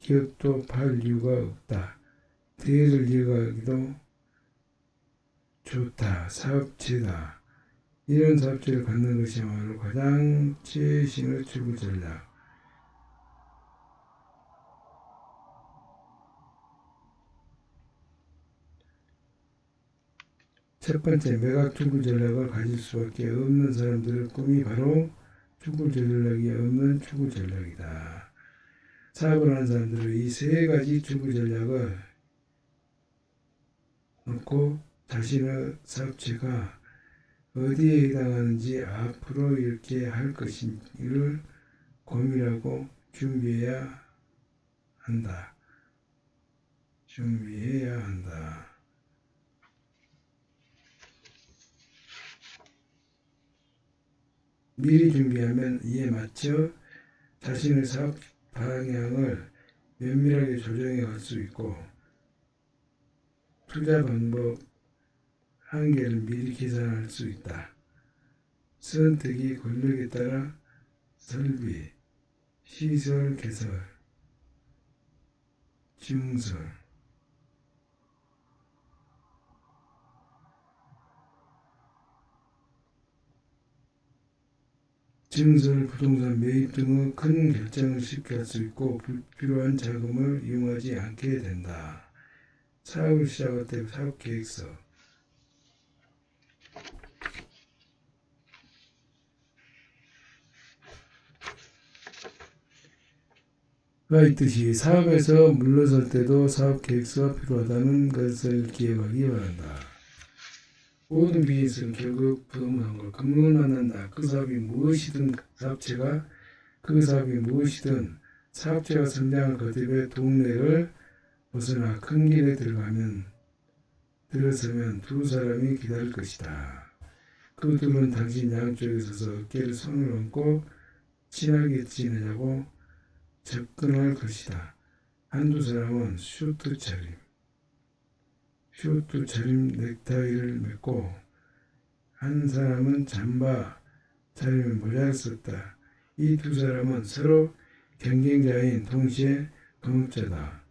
기업도 팔 이유가 없다. 대를 이어가기도 좋다. 사업체다. 이런 사업체를 갖는 것이야말로 가장 최신의 출구 전략. 첫 번째, 매각 출구 전략을 가질 수밖에 없는 사람들의 꿈이 바로 출구 전략이 없는 출구 전략이다. 사업을 하는 사람들은 이 세 가지 출구 전략을 놓고 자신의 사업체가 어디에 해당하는지 앞으로 이렇게 할 것인지를 고민하고 준비해야 한다. 미리 준비하면 이에 맞춰 자신의 사업 방향을 면밀하게 조정해 갈 수 있고, 투자 방법 한계를 미리 계산할 수 있다. 선택이 권력에 따라 설비, 시설 개설, 증설, 부동산 매입 등의 큰 결정을 쉽게 할 수 있고 불필요한 자금을 이용하지 않게 된다. 사업을 시작할 때 사업 계획서, 가 있듯이 사업에서 물러설 때도 사업 계획서가 필요하다는 것을 기억하기 바란다. 모든 비즈니스는 결국 부동산 걸 금융을 만난다. 그 사업이 무엇이든 사업체가 성장을 거듭해 동네를 벗어나 큰 길에 들어서면 두 사람이 기다릴 것이다. 그 둘은 당신 양쪽에 서서 어깨를 손을 얹고 친하게 지내자고 접근할 것이다. 한두 사람은 슈트 차림 넥타이를 맺고 한 사람은 잠바 차림에 모자를 썼다. 이 두 사람은 서로 경쟁자인 동시에 동업자다.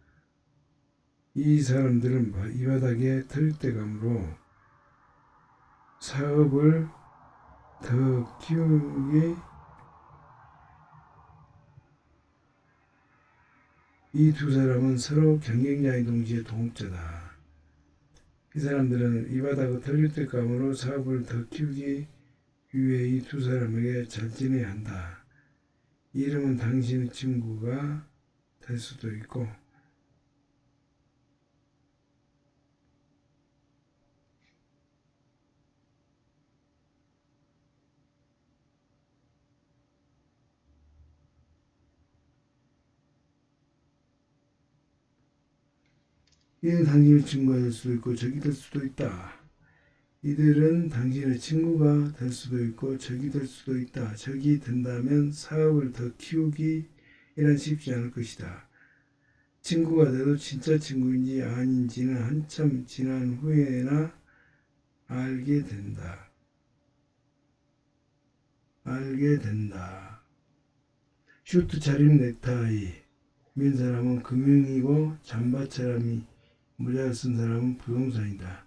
이 사람들은 이 바닥에 터줏대감으로 사업을 더 키우기 이 두 사람은 서로 경쟁자인 동시에 동업자다. 이 사람들은 이 바닥을 털릴 때감으로 사업을 더 키우기 위해 이 두 사람에게 잘 지내야 한다. 이름은 당신의 친구가 될 수도 있고 이는 당신의 친구가 될 수도 있고 적이 될 수도 있다. 이들은 당신의 친구가 될 수도 있고 적이 될 수도 있다. 적이 된다면 사업을 더 키우기 이란 쉽지 않을 것이다. 친구가 돼도 진짜 친구인지 아닌지는 한참 지난 후에나 알게 된다. 슈트 차림 넥타이 민 사람은 금융이고 잠바처럼 모자를 쓴 사람은 부동산이다.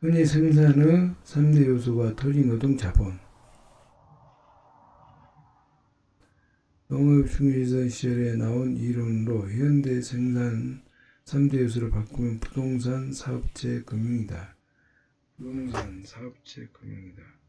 흔히 생산의 3대 요소가 토지, 노동, 자본. 농업중개사 시절에 나온 이론으로 현대 생산 3대 요소를 바꾸면 부동산, 사업체, 금융이다. 부동산, 사업체, 금융이다.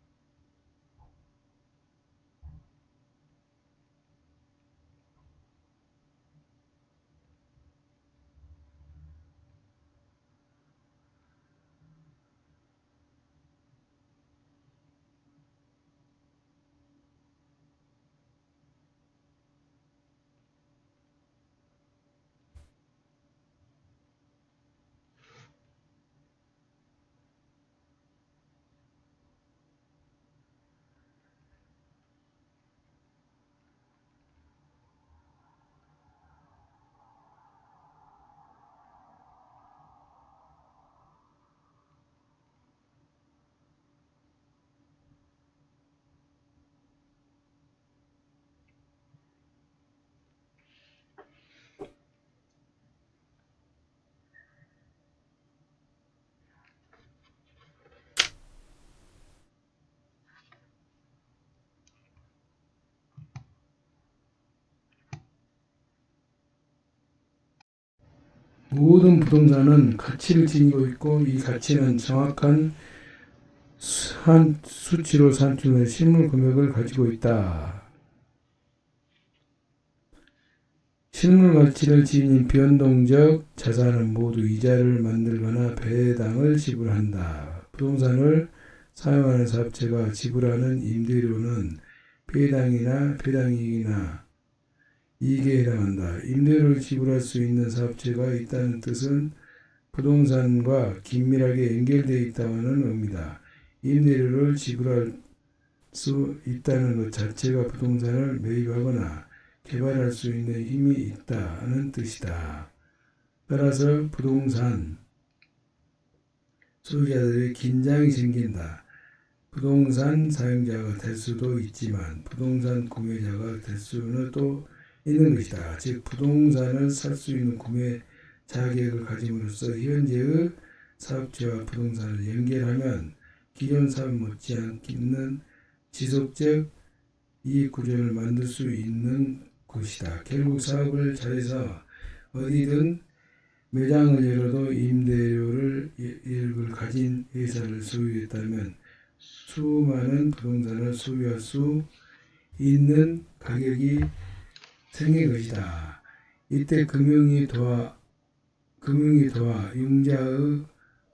모든 부동산은 가치를 지니고 있고 이 가치는 정확한 수치로 산출된 실물 금액을 가지고 있다. 실물 가치를 지닌 변동적 자산은 모두 이자를 만들거나 배당을 지불한다. 부동산을 사용하는 사업체가 지불하는 임대료는 배당이익이나 이익에 해당한다. 임대료를 지불할 수 있는 사업체가 있다는 뜻은 부동산과 긴밀하게 연결되어 있다는 의미다. 임대료를 지불할 수 있다는 것 자체가 부동산을 매입하거나 개발할 수 있는 힘이 있다는 뜻이다. 따라서 부동산 소유자들의 긴장이 생긴다. 부동산 사용자가 될 수도 있지만 부동산 구매자가 될 수는 또 있는 것이다. 즉 부동산을 살 수 있는 구매 자격을 가짐으로써 현재의 사업체와 부동산을 연결하면 기존 사업 못지않는 지속적 이익 구조를 만들 수 있는 것이다. 결국 사업을 잘해서 어디든 매장을 열어도 임대료를 가진 회사를 소유했다면 수많은 부동산을 소유할 수 있는 가격이 생길 것이다. 이때 금융이 도와 융자의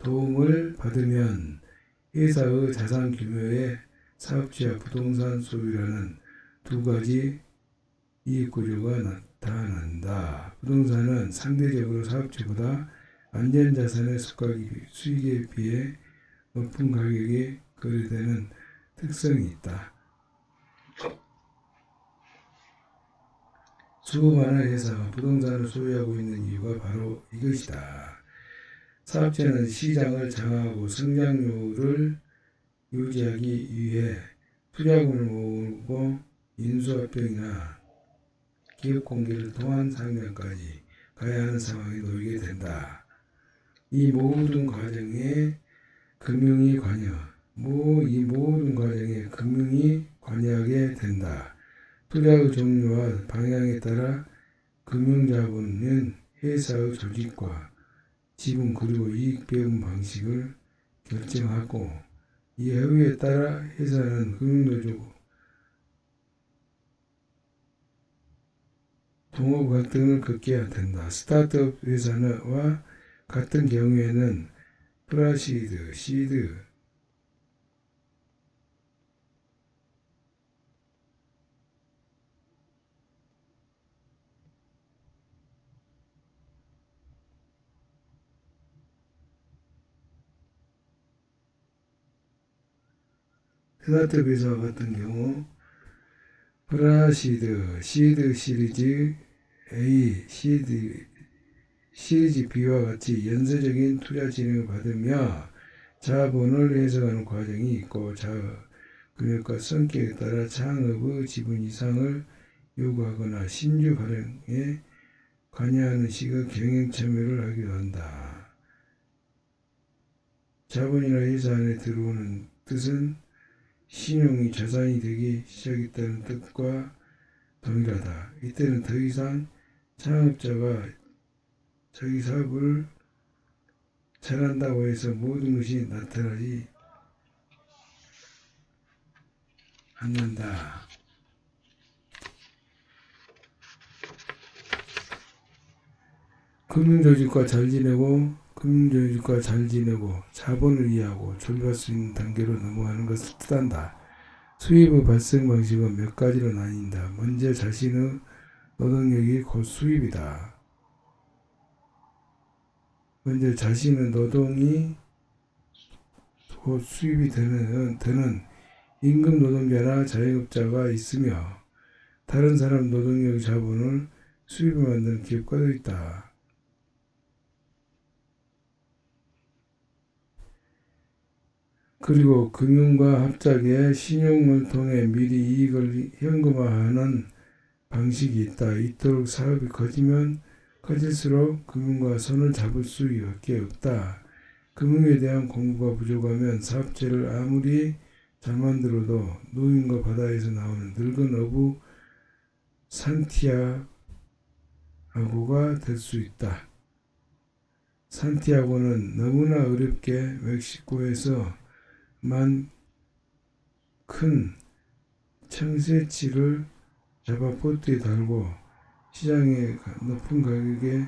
도움을 받으면 회사의 자산 규모에 사업체와 부동산 소유라는 두 가지 이익 구조가 나타난다. 부동산은 상대적으로 사업체보다 안전자산의 수익에 비해 높은 가격에 거래되는 특성이 있다. 수많은 회사가 부동산을 소유하고 있는 이유가 바로 이것이다. 사업체는 시장을 장악하고 성장률을 유지하기 위해 투자금을 모으고 인수합병이나 기업 공개를 통한 상장까지 가야 하는 상황에 놓이게 된다. 이 모든 과정에 금융이 관여하게 된다. 투자의 종류와 방향에 따라 금융자본은 회사의 조직과 지분 그리고 이익 배분 방식을 결정하고, 이 허위에 따라 회사는 금융노조 동업 갈등을 겪게 된다. 스타트업 회사와 같은 경우에는 프라시드, 시드, 스타트업 회사와 같은 경우 프라시드, 시드 시리즈 A, 시리즈 B와 같이 연쇄적인 투자 진행을 받으며 자본을 해석하는 과정이 있고, 금액과 성격에 따라 창업의 지분 이상을 요구하거나 신주 발행에 관여하는 식의 경영 참여를 하기도 한다. 자본이나 회사 안에 들어오는 뜻은 신용이 자산이 되기 시작했다는 뜻과 동일하다. 이때는 더 이상 창업자가 자기 사업을 잘한다고 해서 모든 것이 나타나지 않는다. 금융조직과 잘 지내고 자본을 이해하고 조율할 수 있는 단계로 넘어가는 것을 뜻한다. 수입의 발생 방식은 몇 가지로 나뉜다. 먼저 자신의 노동력이 곧 수입이다. 먼저 자신의 노동이 곧 수입이 되는 임금 노동자나 자영업자가 있으며, 다른 사람 노동력 자본을 수입을 만드는 기업가도 있다. 그리고 금융과 합작의 신용을 통해 미리 이익을 현금화하는 방식이 있다. 이토록 사업이 커질수록 금융과 손을 잡을 수밖에 없다. 금융에 대한 공부가 부족하면 사업체를 아무리 잘 만들어도 노인과 바다에서 나오는 늙은 어부 산티아고가 될 수 있다. 산티아고는 너무나 어렵게 멕시코에서 큰 청새치를 잡아 보트에 달고 시장에 높은 가격에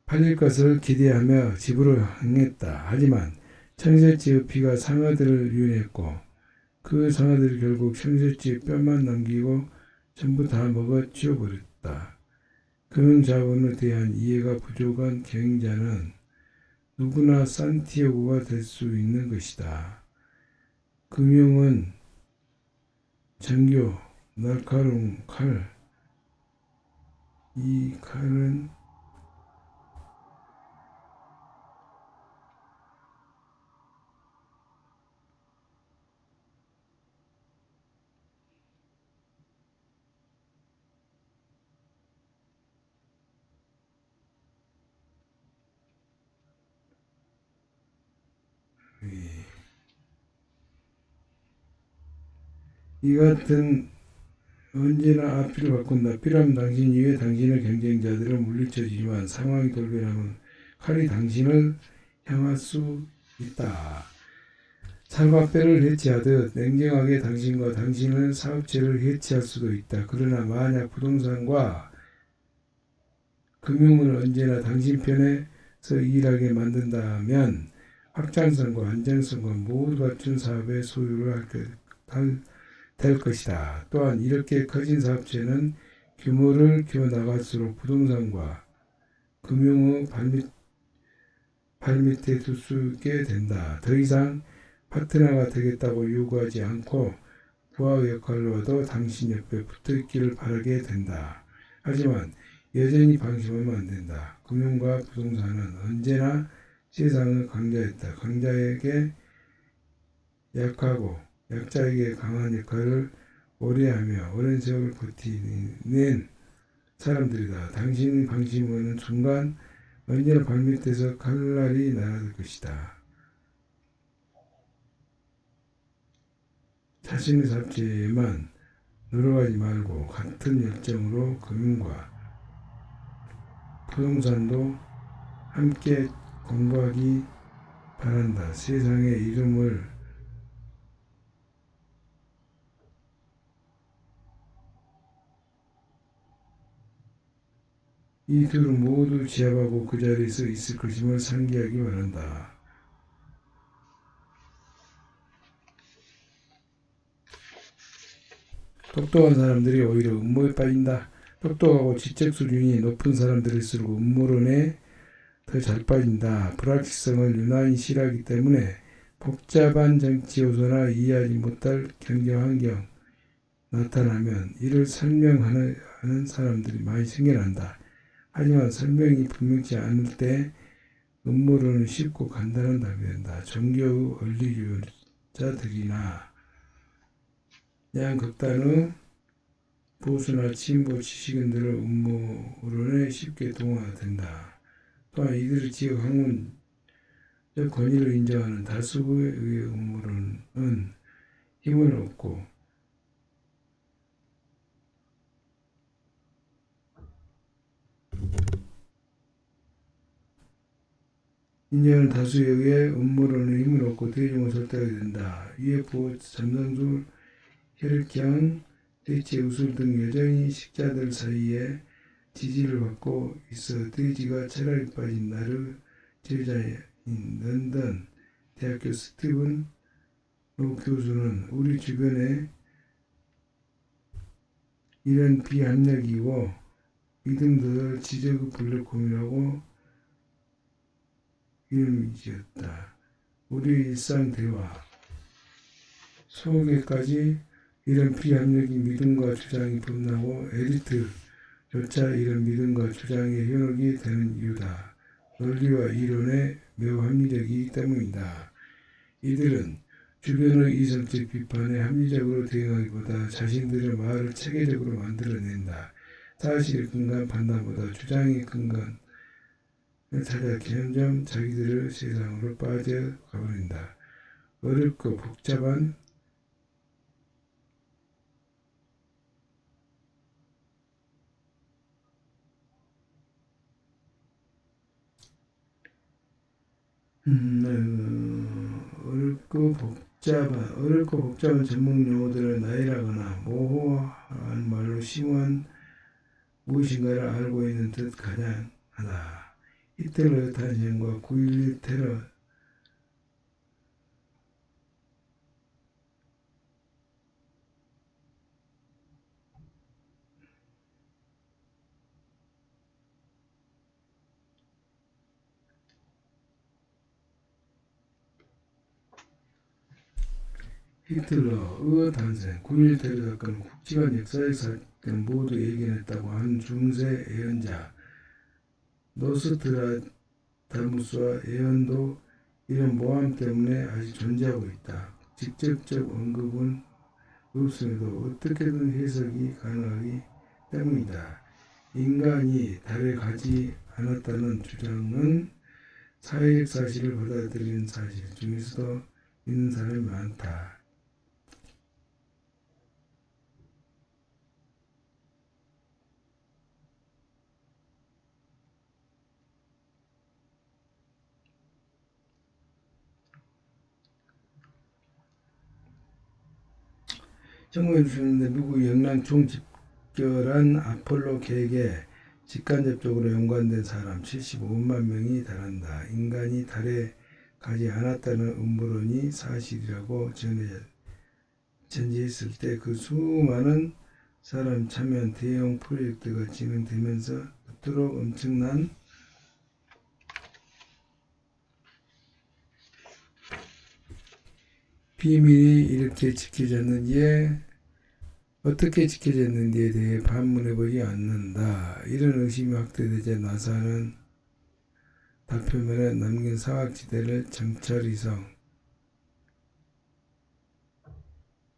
팔릴 것을 기대하며 집으로 향했다. 하지만 청새치의 피가 상어들을 유인했고, 그 상어들이 결국 청새치의 뼈만 남기고 전부 다 먹어 치워버렸다. 금융자본에 대한 이해가 부족한 경영자는 누구나 산티아고가 될 수 있는 것이다. 금융은 정교, 날카로운 칼. 이 칼은 이 같은 언제나 앞뒤를 바꾼다. 필요하면 당신 이외 당신의 경쟁자들을 물리쳐주지만 상황이 돌변하면 칼이 당신을 향할 수 있다. 살과 뼈를 해치하듯 냉정하게 당신과 당신의 사업체를 해치할 수도 있다. 그러나 만약 부동산과 금융을 언제나 당신 편에서 일하게 만든다면 확장성과 안정성과 모두 갖춘 사업의 소유를 될 것이다. 또한 이렇게 커진 사업체는 규모를 키워나갈수록 부동산과 금융의 발밑에 둘 수 있게 된다. 더 이상 파트너가 되겠다고 요구하지 않고 부하 역할로도 당신 옆에 붙어있기를 바라게 된다. 하지만 여전히 방심하면 안 된다. 금융과 부동산은 언제나 세상의 강자였다. 강자에게 약하고 약자에게 강한 역할을 오래하며 오랜 세월을 버티는 사람들이다. 당신 방심하는 순간 언제나 발밑에서 칼날이 날아들 것이다. 자신의 잡지에만 늘어가지 말고 같은 열정으로 금융과 부동산도 함께 공부하기 바란다. 세상의 이름을 이 둘은 모두 지압하고 그 자리에서 있을 것임을 상기하기 바란다. 똑똑한 사람들이 오히려 음모에 빠진다. 똑똑하고 지적 수준이 높은 사람들일수록 음모론에 더 잘 빠진다. 불확실성을 유난히 싫어하기 때문에 복잡한 정치 요소나 이해하지 못할 경제 환경 나타나면 이를 설명하는 사람들이 많이 생겨난다. 하지만 설명이 분명치 않을 때 음모론은 쉽고 간단한 답이 된다. 종교의 원리주의자들이나 양극단의 보수나 진보 지식인들을 음모론에 쉽게 동화된다. 또한 이들의 지역 학문적 권위를 인정하는 다수의 음모론은 힘을 얻고 인정하는 다수에 의해 음모론의 힘을 얻고 대중을 설득하게 된다. UFO, 잠상술, 혈액형, 돼지 의술 등 여전히 식자들 사이에 지지를 받고 있어 돼지가 철학에 빠진 나를 제자인 런던 대학교 스티븐 로 교수는 우리 주변에 이런 비합리이고 믿음들을 지적의 블랙홈이라고 이름을 지었다. 우리 일상 대화 속에까지 이런 비합리적인 믿음과 주장이 분나고 엘리트조차 이런 믿음과 주장의 현혹이 되는 이유다. 논리와 이론에 매우 합리적이기 때문이다. 이들은 주변의 이성적 비판에 합리적으로 대응하기보다 자신들의 말을 체계적으로 만들어낸다. 사실의 근간 판단보다 주장의 근간을 찾아 점점 자기들의 세상으로 빠져가버린다. 어렵고 복잡한 어렵고 복잡한 전문 용어들을 나열하거나 모호한 말로 심오한 무엇인가를 알고 있는 듯 가장하다. 히틀러의 탄생과 9.11 테러 히틀러의 탄생, 9.11 테러 사건은 굵직한 역사적 사건을 모두 예견했다고 하는 중세 예언자 노스트라다무스와 예언도 이런 모함 때문에 아직 존재하고 있다. 직접적 언급은 없음에도 어떻게든 해석이 가능하기 때문이다. 인간이 달에 가지 않았다는 주장은 사회적 사실을 받아들이는 사실 중에서도 믿는 사람이 많다. 정부에 주셨는데 미국 영랑 총집결한 아폴로 계획에 직간접적으로 연관된 사람 75만 명이 달한다. 인간이 달에 가지 않았다는 음모론이 사실이라고 전제했을 때 그 수많은 사람 참여한 대형 프로젝트가 진행되면서 그토록 엄청난 비밀이 이렇게 지켜졌는지에 어떻게 지켜졌는지에 대해 반문해보지 않는다. 이런 의심이 확대되자 나사는 달표면에 남긴 사각지대를 정찰위성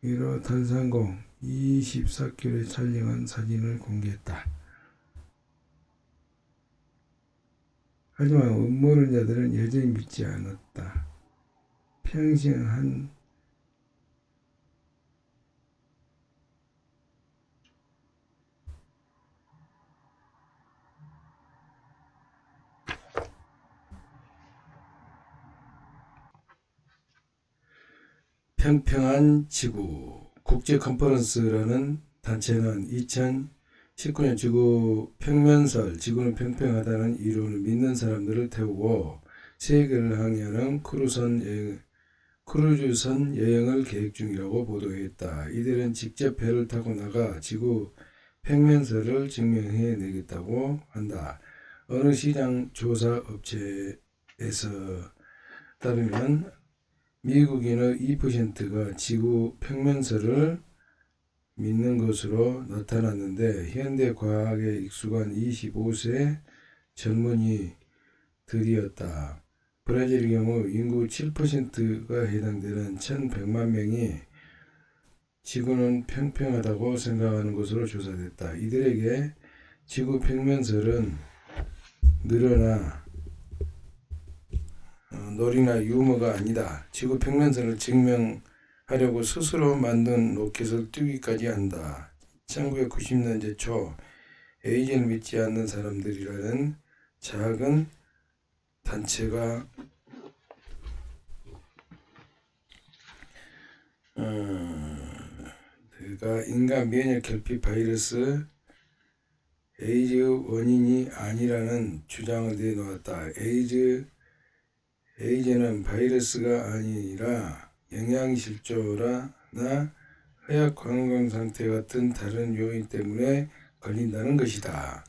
위로 탄상공 24km에 촬영한 사진을 공개했다. 하지만 음모론자들은 여전히 믿지 않았다. 평생 한 평평한 지구 국제 컨퍼런스라는 단체는 2019년 지구 평면설 지구는 평평하다는 이론을 믿는 사람들을 태우고 세계를 항해하는 크루즈선 여행을 계획 중이라고 보도했다. 이들은 직접 배를 타고 나가 지구 평면설을 증명해 내겠다고 한다. 어느 시장 조사 업체에서 따르면 미국인의 2%가 지구 평면설을 믿는 것으로 나타났는데 현대 과학에 익숙한 25세 젊은이들이었다. 브라질의 경우 인구 7%가 해당되는 1100만 명이 지구는 평평하다고 생각하는 것으로 조사됐다. 이들에게 지구 평면설은 늘어나 놀이나 유머가 아니다. 지구 평면설을 증명하려고 스스로 만든 로켓을 띄우기까지 한다. 1990년대 초 에이즈를 믿지 않는 사람들이라는 작은 단체가 인간 면역 결핍 바이러스 에이즈 원인이 아니라는 주장을 내놓았다. 에이즈는 바이러스가 아니라 영양실조나 허약 건강 상태 같은 다른 요인 때문에 걸린다는 것이다.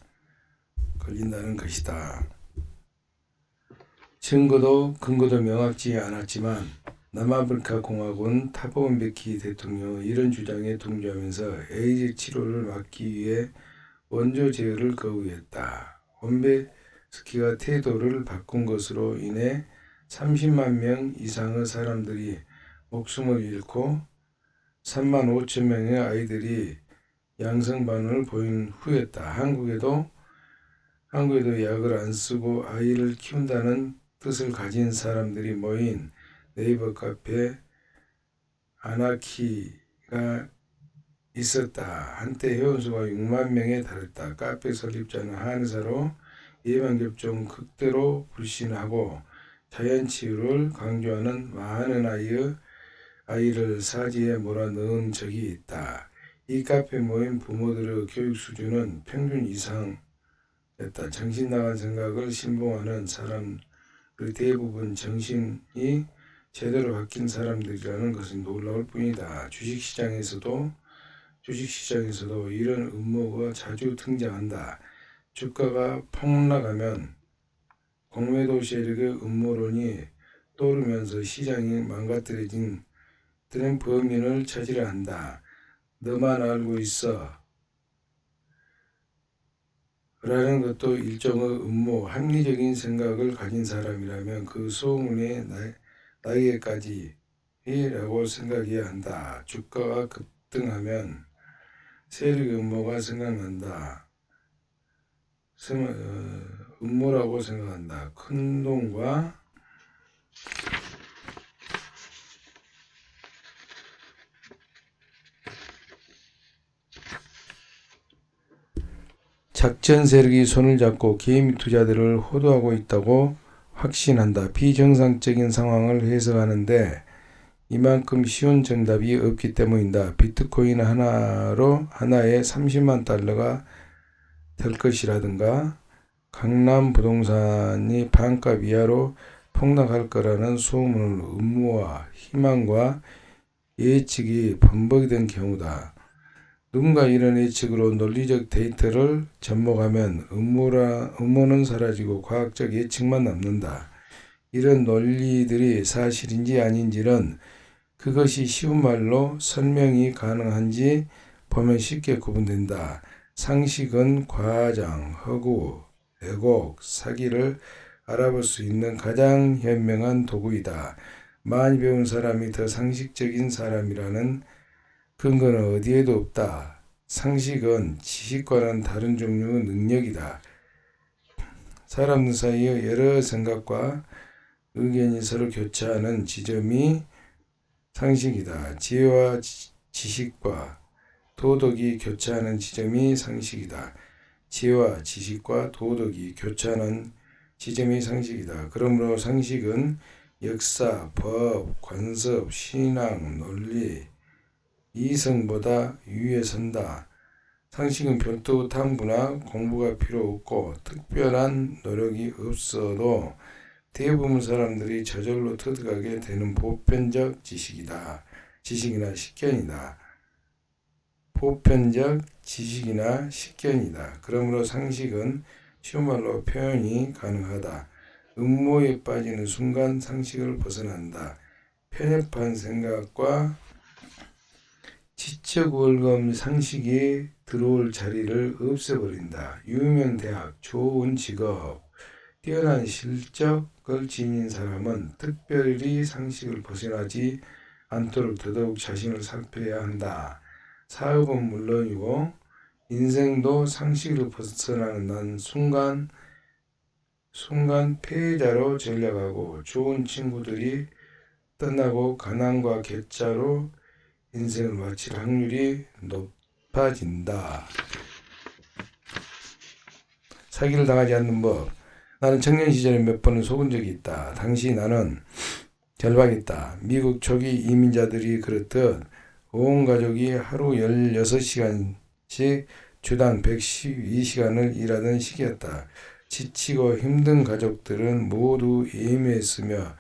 증거도 근거도 명확지 않았지만 남아프리카 공화군 타보 엠베키 대통령은 이런 주장에 동조하면서 에이즈 치료를 막기 위해 원조 제어를 거부했다. 엠베키가 태도를 바꾼 것으로 인해 30만 명 이상의 사람들이 목숨을 잃고 3만 5천 명의 아이들이 양성 반응을 보인 후였다. 한국에도 약을 안 쓰고 아이를 키운다는 뜻을 가진 사람들이 모인 네이버 카페 아나키가 있었다. 한때 회원수가 6만 명에 달했다. 카페 설립자는 한의사로 예방접종 극대로 불신하고 자연치유를 강조하는 많은 아이를 사지에 몰아넣은 적이 있다. 이 카페 모임 부모들의 교육 수준은 평균 이상이었다. 정신 나간 생각을 신봉하는 사람의 대부분 정신이 제대로 바뀐 사람들이라는 것은 놀라울 뿐이다. 주식시장에서도 이런 음모가 자주 등장한다. 주가가 폭락하면 공매도 세력의 음모론이 떠오르면서 시장이 망가뜨려진 들은 범인을 찾으려 한다. 너만 알고 있어 라는 것도 일종의 음모, 합리적인 생각을 가진 사람이라면 그 소문의 나에게까지 라고 생각해야 한다. 주가가 급등하면 세력의 음모가 생각난다. 음모라고 생각한다. 큰돈과 작전 세력이 손을 잡고 개인 투자들을 호도하고 있다고 확신한다. 비정상적인 상황을 해석하는데 이만큼 쉬운 정답이 없기 때문이다. 비트코인 하나에 30만 달러가 될 것이라든가 강남 부동산이 반값 이하로 폭락할 거라는 소문은 음모와 희망과 예측이 범벅이 된 경우다. 누군가 이런 예측으로 논리적 데이터를 접목하면 음모는 사라지고 과학적 예측만 남는다. 이런 논리들이 사실인지 아닌지는 그것이 쉬운 말로 설명이 가능한지 보면 쉽게 구분된다. 상식은 과장, 허구, 왜곡, 사기를 알아볼 수 있는 가장 현명한 도구이다. 많이 배운 사람이 더 상식적인 사람이라는 근거는 어디에도 없다. 상식은 지식과는 다른 종류의 능력이다. 사람들 사이의 여러 생각과 의견이 서로 교차하는 지점이 상식이다. 지혜와 지식과 도덕이 교차하는 지점이 상식이다. 지혜와 지식과 도덕이 교차하는 지점이 상식이다. 그러므로 상식은 역사, 법, 관습, 신앙, 논리, 이성보다 위에 선다. 상식은 별도 탐구나 공부가 필요 없고 특별한 노력이 없어도 대부분 사람들이 저절로 터득하게 되는 보편적 지식이나 식견이다. 보편적 지식이나 식견이다. 그러므로 상식은 쉬운 말로 표현이 가능하다. 음모에 빠지는 순간 상식을 벗어난다. 편협한 생각과 지적 월감 상식이 들어올 자리를 없애버린다. 유명 대학, 좋은 직업, 뛰어난 실적을 지닌 사람은 특별히 상식을 벗어나지 않도록 더더욱 자신을 살펴야 한다. 사업은 물론이고 인생도 상식을 벗어나는 순간 패자로 전락하고 좋은 친구들이 떠나고 가난과 괴짜로 인생을 마칠 확률이 높아진다. 사기를 당하지 않는 법. 나는 청년 시절에 몇 번은 속은 적이 있다. 당시 나는 결박했다. 미국 초기 이민자들이 그렇듯 온 가족이 하루 16시간씩 주당 112시간을 일하던 시기였다. 지치고 힘든 가족들은 모두 예민했으며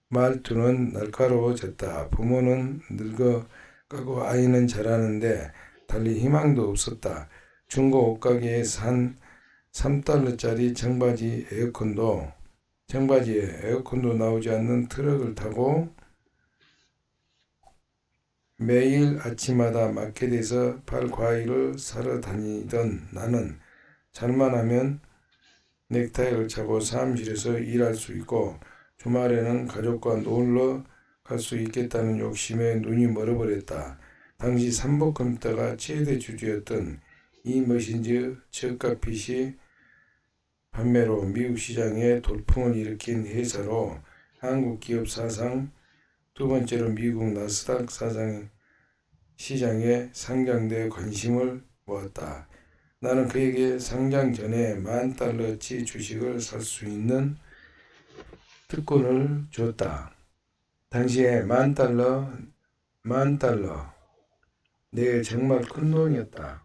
말투는 날카로워졌다. 부모는 늙어가고 아이는 자라는데 달리 희망도 없었다. 중고 옷가게에 산 $3짜리 청바지에 에어컨도 나오지 않는 트럭을 타고 매일 아침마다 마켓에서 팔 과일을 사러 다니던 나는 잘만 하면 넥타이를 차고 사무실에서 일할 수 있고 주말에는 가족과 놀러 갈 수 있겠다는 욕심에 눈이 멀어버렸다. 당시 삼복 컴퓨터가 최대 주주였던 이머신즈 저가 PC 판매로 미국 시장에 돌풍을 일으킨 회사로 한국 기업 사상 두 번째로 미국 나스닥 시장에 상장돼 관심을 모았다. 나는 그에게 상장 전에 $10,000치 주식을 살 수 있는 특권을 줬다. 당시에 $10,000, 내 정말 큰 돈이었다.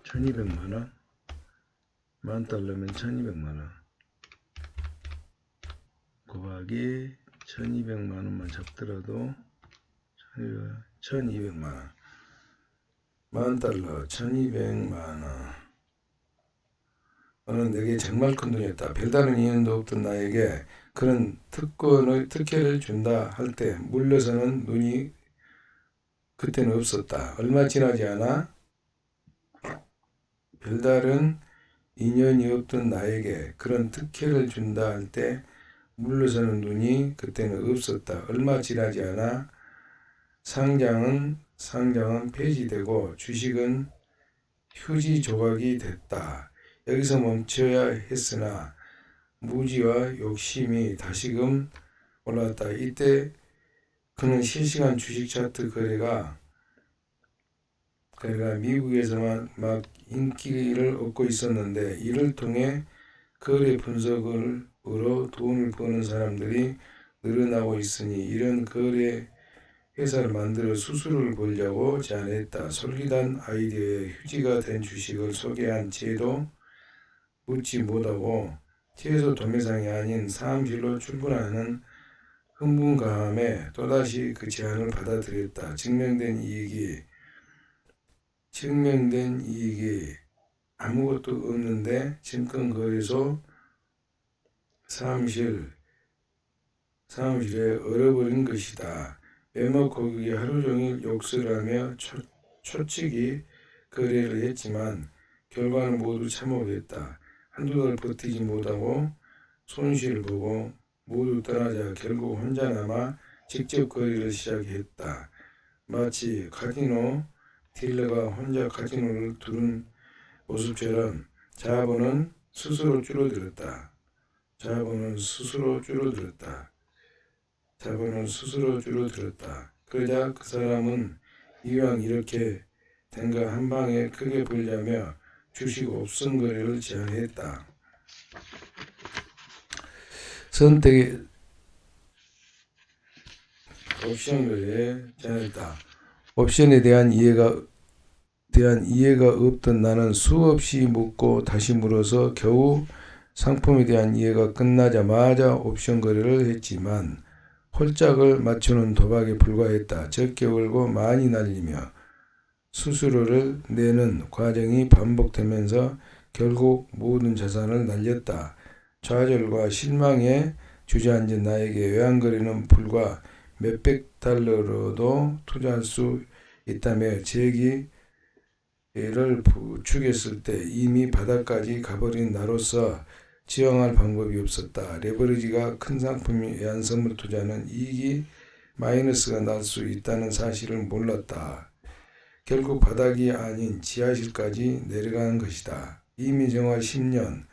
1200만원? $10,000면 1200만원. 곱하기 1200만원만 잡더라도 1200만원. $10,000, 1200만원. 너는 내게 정말 큰 돈이었다. 별다른 인연도 없던 나에게 그런 특혜를 준다 할 때 물러서는 눈이 그때는 없었다. 얼마 지나지 않아 별다른 인연이 없던 나에게 그런 특혜를 준다 할 때 물러서는 눈이 그때는 없었다. 얼마 지나지 않아 상장은 폐지되고 주식은 휴지 조각이 됐다. 여기서 멈춰야 했으나 무지와 욕심이 다시금 올랐다. 이때 그는 실시간 주식 차트 거래가 미국에서만 막 인기를 얻고 있었는데 이를 통해 거래 분석으로 돈을 버는 사람들이 늘어나고 있으니 이런 거래 회사를 만들어 수수료를 벌려고 제안했다. 솔깃한 아이디어에 휴지가 된 주식을 소개한 채도 묻지 못하고 최소 도매상이 아닌 사무실로 출근하는 흥분감에 또다시 그 제안을 받아들였다. 증명된 이익이 아무것도 없는데 증권거래소 사무실에 얼어버린 것이다. 몇몇 고객이 하루 종일 욕설을 하며 초치기 거래를 했지만 결과는 모두 참혹했다. 한두 달 버티지 못하고 손실을 보고 모두 떠나자 결국 혼자 남아 직접 거래를 시작했다. 마치 카지노 딜러가 혼자 카지노를 두른 모습처럼 자본은 스스로 줄어들었다. 자본은 스스로 줄어들었다. 자본은 스스로 줄어들었다. 그러자 그 사람은 이왕 이렇게 된 거 한 방에 크게 벌자며 주식 옵션 거래를 제안했다. 선택의 옵션 거래에 제안했다. 옵션에 대한 이해가 없던 나는 수없이 묻고 다시 물어서 겨우 상품에 대한 이해가 끝나자마자 옵션 거래를 했지만 홀짝을 맞추는 도박에 불과했다. 적게 벌고 많이 날리며 수수료를 내는 과정이 반복되면서 결국 모든 자산을 날렸다. 좌절과 실망에 주저앉은 나에게 외환거래는 불과 몇백 달러로도 투자할 수 있다며 제기를 부추겼을 때 이미 바닥까지 가버린 나로서 지원할 방법이 없었다. 레버리지가 큰 상품의 외환선물 투자는 이익이 마이너스가 날 수 있다는 사실을 몰랐다. 결국 바닥이 아닌 지하실까지 내려간 것이다. 이미 정화 10년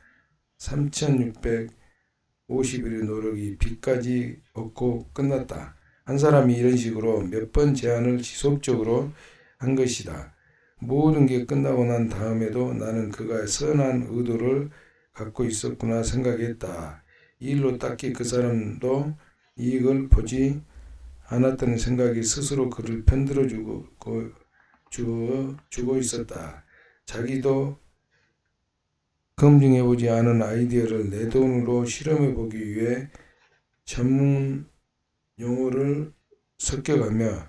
3650일의 노력이 빚까지 얻고 끝났다. 한 사람이 이런 식으로 몇 번 제안을 지속적으로 한 것이다. 모든 게 끝나고 난 다음에도 나는 그가 선한 의도를 갖고 있었구나 생각했다. 이 일로 딱히 그 사람도 이익을 보지 않았다는 생각이 스스로 그를 편들어 주고 있었다. 자기도 검증해보지 않은 아이디어를 내 돈으로 실험해보기 위해 전문 용어를 섞여가며